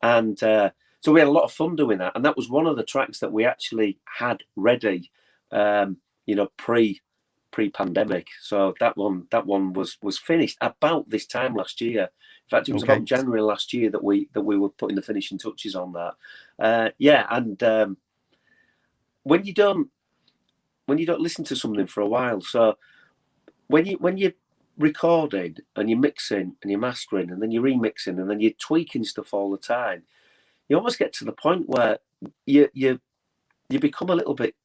And so we had a lot of fun doing that. And that was one of the tracks that we actually had ready, you know, pre-pandemic. So that one was finished about this time last year. In fact, it was about January last year that we were putting the finishing touches on that. And when you don't listen to something for a while, so when you're recording and you're mixing and you're mastering and then you're remixing and then you're tweaking stuff all the time, you almost get to the point where you become a little bit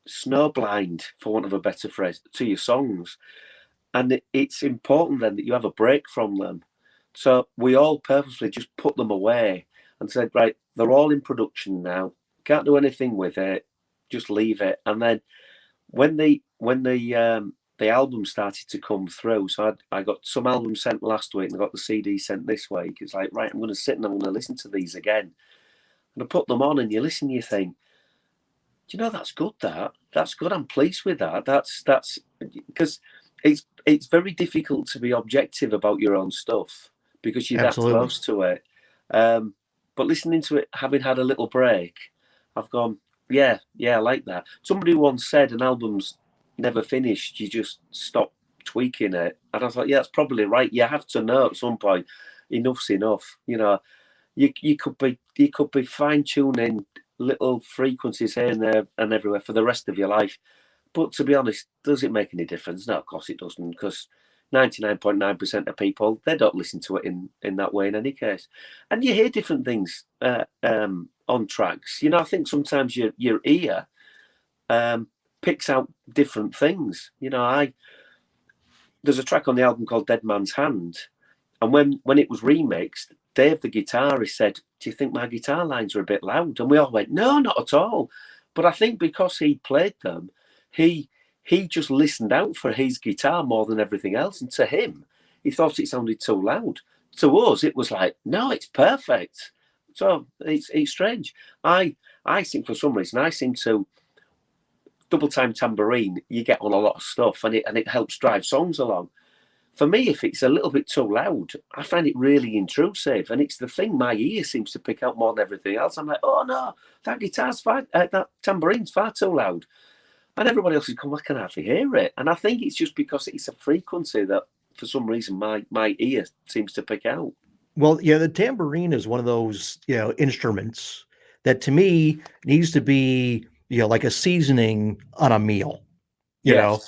snowblind, for want of a better phrase, to your songs. And it's important then that you have a break from them. So we all purposely just put them away and said, right, they're all in production now. can't do anything with it, just leave it. And then when the album started to come through, so I got some albums sent last week and I got the CD sent this week. It's like, right, I'm going to sit and I'm going to listen to these again. And I put them on and you listen, you think, do you know, that's good, that's good. I'm pleased with that. That's because it's very difficult to be objective about your own stuff because you're Absolutely. that close to it. But listening to it, having had a little break, I've gone, yeah, I like that. Somebody once said an album's never finished, you just stop tweaking it. And I thought, yeah, that's probably right. You have to know at some point, enough's enough. You know, you could be fine-tuning little frequencies here and there and everywhere for the rest of your life. But to be honest, does it make any difference? No, of course it doesn't, because 99.9% of people, they don't listen to it in that way in any case. And you hear different things on tracks. You know, I think sometimes your ear picks out different things. You know, there's a track on the album called Dead Man's Hand. And when it was remixed, Dave, the guitarist, said, do you think my guitar lines are a bit loud? And we all went, no, not at all. But I think because he played them, he just listened out for his guitar more than everything else. And to him, he thought it sounded too loud. To us, it was like, no, it's perfect. So it's strange. I think for some reason, I seem to double time tambourine, you get on a lot of stuff and it helps drive songs along. For me, if it's a little bit too loud, I find it really intrusive, and it's the thing my ear seems to pick out more than everything else. I'm like, oh no, that that tambourine's far too loud, and everybody else is going, I can hardly hear it. And I think it's just because it's a frequency that, for some reason, my ear seems to pick out. Well, yeah, the tambourine is one of those, instruments that to me needs to be, like a seasoning on a meal. You know,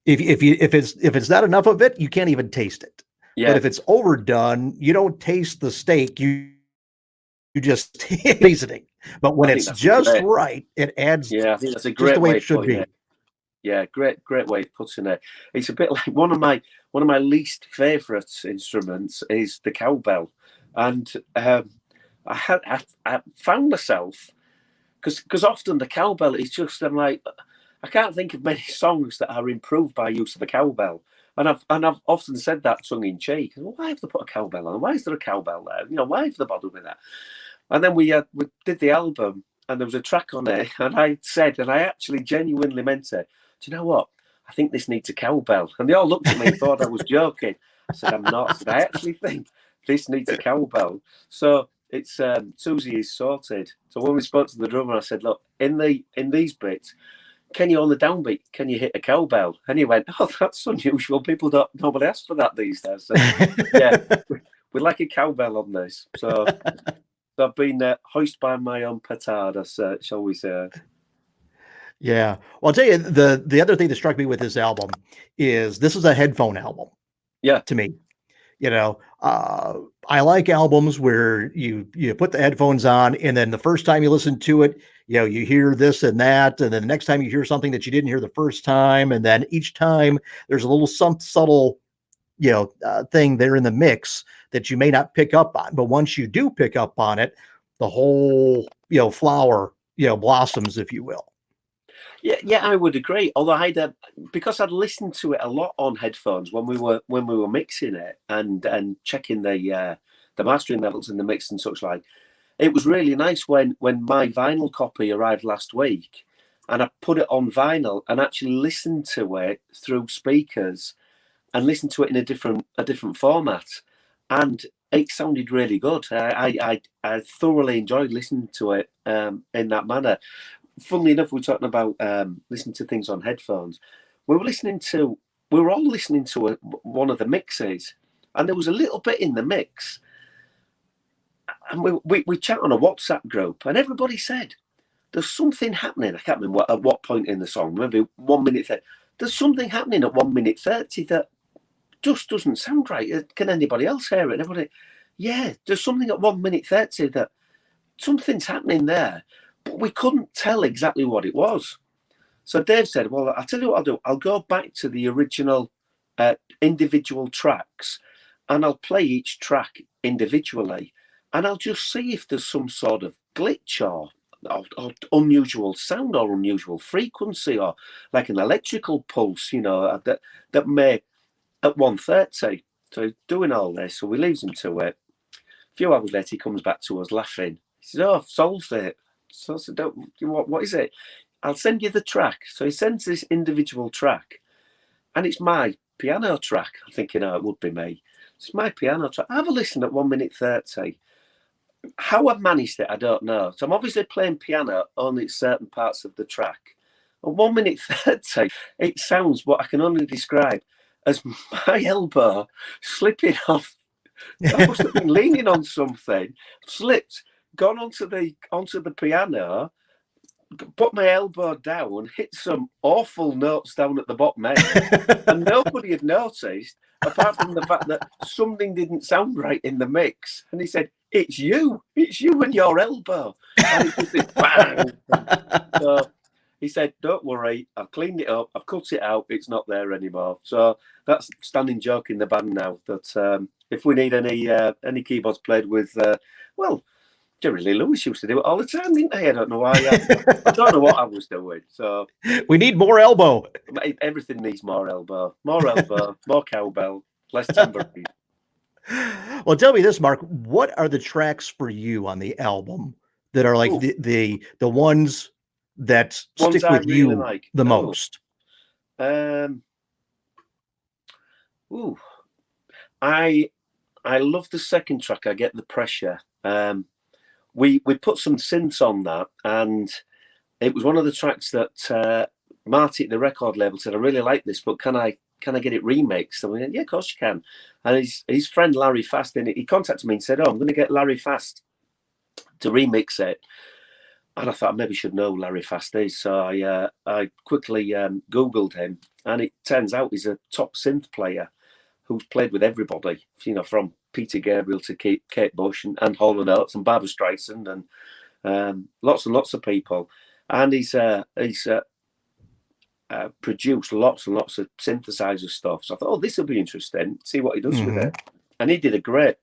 if it's not enough of it, you can't even taste it. Yeah. But if it's overdone, you don't taste the steak. You just seasoning. But when it's just right, it adds. Yeah, I think that's a great way it should be. Yeah, great way of putting it. It's a bit like one of my least favourite instruments is the cowbell, and I found myself because often the cowbell is just, I'm like, I can't think of many songs that are improved by use of a cowbell, and I've often said that tongue in cheek. Well, why have they put a cowbell on? Why is there a cowbell there? You know, why have they bothered with that? And then we did the album, and there was a track on it, and I said, and I actually genuinely meant it, do you know what? I think this needs a cowbell. And they all looked at me and thought I was joking. I said, I'm not. I said, I actually think this needs a cowbell. So it's Susie is sorted. So when we spoke to the drummer, I said, look, in these bits, can you on the downbeat, can you hit a cowbell? And he went, oh, that's unusual. Nobody asks for that these days. So, yeah, we'd like a cowbell on this. So I've been hoisted by my own petard, shall we say. Yeah. Well, I'll tell you, the other thing that struck me with this album is this is a headphone album. Yeah. To me. You know, I like albums where you put the headphones on and then the first time you listen to it, you hear this and that. And then the next time you hear something that you didn't hear the first time. And then each time there's a little subtle, thing there in the mix that you may not pick up on. But once you do pick up on it, the whole, flower, blossoms, if you will. Yeah, I would agree. Although because I'd listened to it a lot on headphones when we were mixing it and checking the mastering levels in the mix and such like. It was really nice when my vinyl copy arrived last week, and I put it on vinyl and actually listened to it through speakers and listened to it in a different format, and it sounded really good. I thoroughly enjoyed listening to it in that manner. Funnily enough, we're talking about listening to things on headphones. We were all listening to one of the mixes, and there was a little bit in the mix, and we chat on a WhatsApp group, and everybody said there's something happening. I can't remember at what point in the song, maybe 1 minute 30. There's something happening at 1 minute 30 that just doesn't sound right. Can anybody else hear it? And everybody, yeah, there's something at 1 minute 30 that something's happening there. But we couldn't tell exactly what it was. So Dave said, well, I'll tell you what I'll do. I'll go back to the original individual tracks, and I'll play each track individually, and I'll just see if there's some sort of glitch or unusual sound or unusual frequency or like an electrical pulse, that may at 1:30. So he's doing all this, so we leaves him to it. A few hours later, he comes back to us laughing. He says, "Oh, I've solved it." So I said, what is it? "I'll send you the track." So he sends this individual track, and it's my piano track. I'm thinking, oh, it would be me. It's my piano track. Have a listen at 1:30. How I've managed it, I don't know. So I'm obviously playing piano only at certain parts of the track. At 1:30, it sounds what I can only describe as my elbow slipping off. I must have been leaning on something, slipped, gone onto the piano, put my elbow down, hit some awful notes down at the bottom end, and nobody had noticed, apart from the fact that something didn't sound right in the mix. And he said, it's you and your elbow. And it was this bang. So he said, don't worry, I've cleaned it up, I've cut it out, it's not there anymore. So that's standing joke in the band now, that if we need any keyboards played with, well, Jerry Lee Lewis used to do it all the time, didn't he? I don't know why. I don't know what I was doing. So we need more elbow. Everything needs more elbow, more cowbell, less tambourine. Well, tell me this, Mark. What are the tracks for you on the album that are like the ones that stick with really you like the most? I love the second track. I Get the Pressure. We put some synths on that, and it was one of the tracks that Marty at the record label said, I really like this, but can I get it remixed? And we went, yeah, of course you can. And his friend Larry Fast, he contacted me and said, I'm going to get Larry Fast to remix it. And I thought I maybe should know who Larry Fast is. So I quickly Googled him, and it turns out he's a top synth player who's played with everybody, from Peter Gabriel to Kate Bush and Hall & Oates and Barbra Streisand and lots and lots of people. And he's produced lots and lots of synthesizer stuff. So I thought, this will be interesting. See what he does with it. And he did a great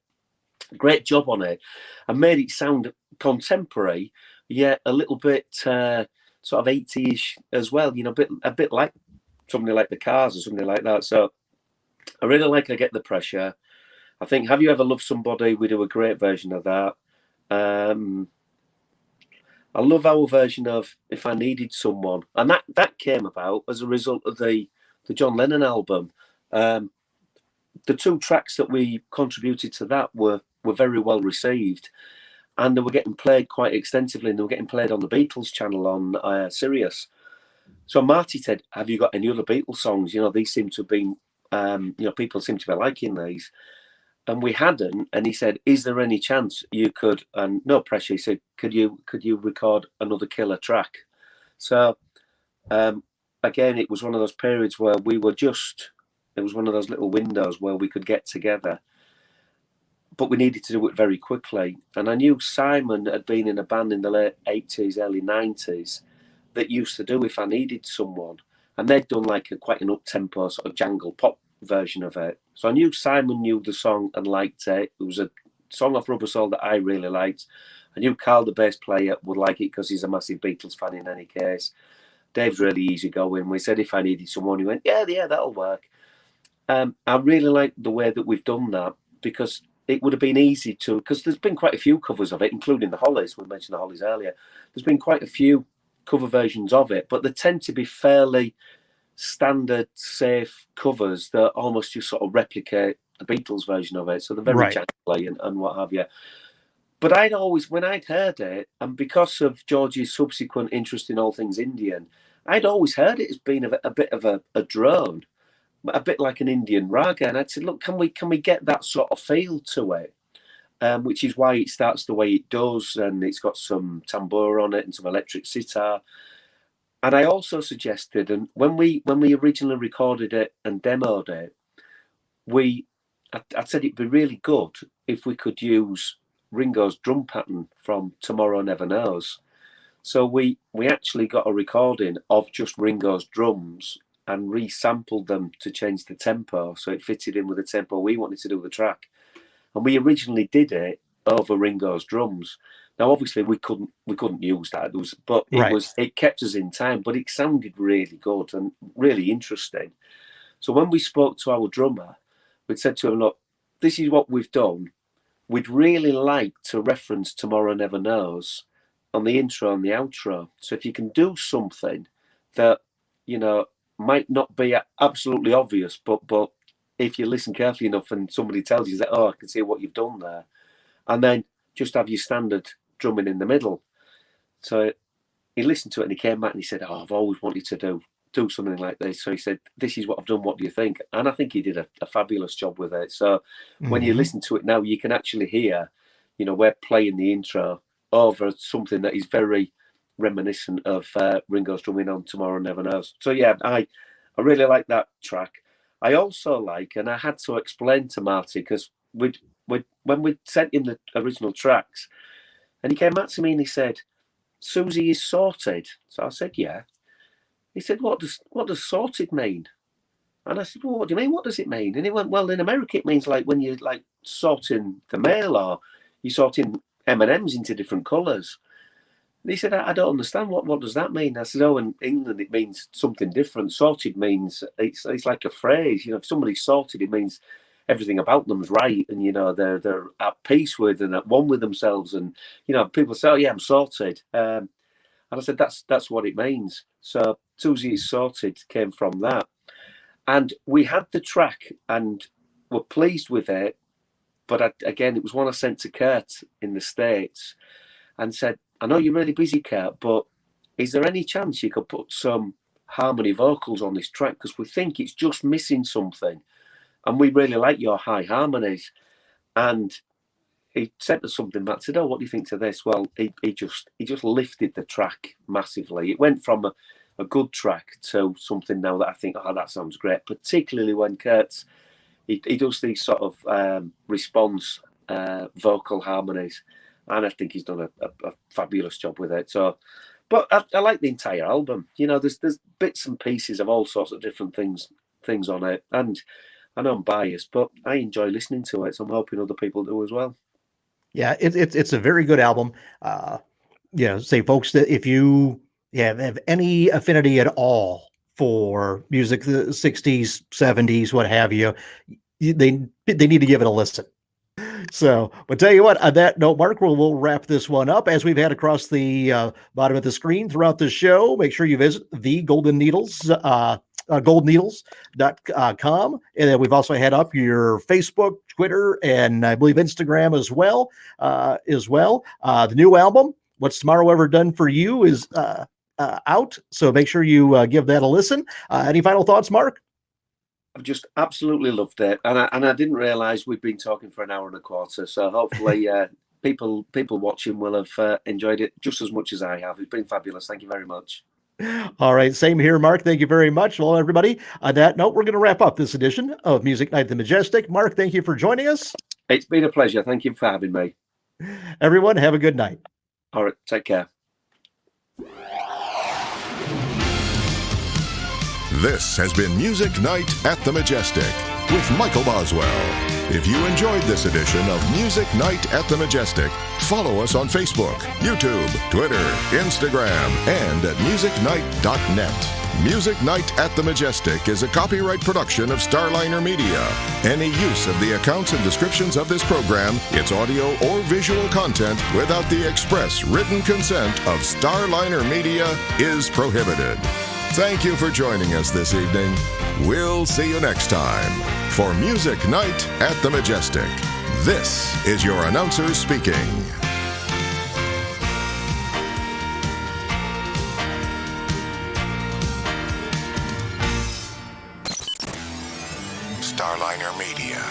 job on it and made it sound contemporary, yet a little bit sort of 80-ish as well. A bit like something like the Cars or something like that. So I really like I Get the Pressure. I think Have You Ever Loved Somebody? We do a great version of that. I love our version of If I Needed Someone. And that came about as a result of the John Lennon album. The two tracks that we contributed to that were very well received. And they were getting played quite extensively, and they were getting played on the Beatles channel on Sirius. So Marty said, have you got any other Beatles songs? These seem to have been, people seem to be liking these. And we hadn't. And he said, is there any chance you could, and no pressure, he said, could you record another killer track? So again, it was one of those periods where it was one of those little windows where we could get together. But we needed to do it very quickly. And I knew Simon had been in a band in the late 80s, early 90s that used to do If I Needed Someone. And they'd done like quite an up-tempo sort of jangle pop version of it. So I knew Simon knew the song and liked it. It was a song off Rubber Soul that I really liked. I knew Carl, the bass player, would like it because he's a massive Beatles fan in any case. Dave's really easygoing. We said If I Needed Someone, he went, yeah, that'll work. I really like the way that we've done that, because it would have been easy to, because there's been quite a few covers of it, including the Hollies. We mentioned the Hollies earlier. There's been quite a few cover versions of it, but they tend to be fairly standard, safe covers that almost just sort of replicate the Beatles version of it. So they're very jangly and what have you. But I'd always, when I'd heard it, and because of George's subsequent interest in all things Indian, I'd always heard it as being a bit of a drone, a bit like an Indian raga. And I'd said, look, can we get that sort of feel to it? Which is why it starts the way it does, and it's got some tambour on it and some electric sitar. And I also suggested, and when we originally recorded it and demoed it, I said it'd be really good if we could use Ringo's drum pattern from Tomorrow Never Knows. So we actually got a recording of just Ringo's drums and resampled them to change the tempo, so it fitted in with the tempo we wanted to do the track. And we originally did it over Ringo's drums, Now, obviously, we couldn't use that. It kept us in time, but it sounded really good and really interesting. So when we spoke to our drummer, we'd said to him, look, this is what we've done. We'd really like to reference Tomorrow Never Knows on the intro and the outro. So if you can do something that, might not be absolutely obvious, but if you listen carefully enough and somebody tells you that, oh, I can see what you've done there, and then just have your standard drumming in the middle. So he listened to it and he came back and he said, oh, I've always wanted to do something like this. So he said, this is what I've done. What do you think? And I think he did a fabulous job with it. So when you listen to it now, you can actually hear, we're playing the intro over something that is very reminiscent of Ringo's drumming on Tomorrow Never Knows. So yeah, I really like that track. I also like, and I had to explain to Marty, because when we sent him the original tracks, and he came back to me and he said, Susie is sorted. So I said, yeah. He said, what does sorted mean? And I said, well, what do you mean? What does it mean? And he went, well, in America, it means like when you're like sorting the mail, or you're sorting M&Ms into different colours. And he said, I don't understand. What does that mean? I said, oh, in England, it means something different. Sorted means, it's like a phrase. If somebody's sorted, it means everything about them's right, and they're at peace with and at one with themselves, and people say, oh yeah, I'm sorted, and I said that's what it means. So Susie is Sorted came from that, and we had the track and were pleased with it, but again, it was one I sent to Kurt in the States and said, I know you're really busy, Kurt, but is there any chance you could put some harmony vocals on this track, because we think it's just missing something. And we really like your high harmonies. And he sent us something back, said, oh, what do you think to this? Well, he just lifted the track massively. It went from a good track to something now that I think, oh, that sounds great, particularly when Kurt's, he does these sort of response vocal harmonies. And I think he's done a fabulous job with it. So, but I like the entire album. There's bits and pieces of all sorts of different things on it. And I know I'm biased, but I enjoy listening to it, so I'm hoping other people do as well. Yeah, it's a very good album. Say, folks, that if you have any affinity at all for music, the 60s, 70s, what have you, they need to give it a listen. So, but tell you what, on that note, Mark, we'll wrap this one up as we've had across the bottom of the screen throughout the show. Make sure you visit the Golden Needles, goldneedles.com. And then we've also had up your Facebook, Twitter, and I believe Instagram as well. The new album, What's Tomorrow Ever Done for You, is out. So make sure you give that a listen. Any final thoughts, Mark? I've just absolutely loved it, and I didn't realise we'd been talking for an hour and a quarter. So hopefully, people watching will have enjoyed it just as much as I have. It's been fabulous. Thank you very much. All right, same here, Mark. Thank you very much. Well, everybody, on that note, we're going to wrap up this edition of Music Night at the Majestic. Mark, thank you for joining us. It's been a pleasure. Thank you for having me. Everyone, have a good night. All right, take care. This has been Music Night at the Majestic with Michael Boswell. If you enjoyed this edition of Music Night at the Majestic, follow us on Facebook, YouTube, Twitter, Instagram, and at musicnight.net. Music Night at the Majestic is a copyright production of Starliner Media. Any use of the accounts and descriptions of this program, its audio or visual content, without the express written consent of Starliner Media is prohibited. Thank you for joining us this evening. We'll see you next time for Music Night at the Majestic. This is your announcer speaking. Starliner Media.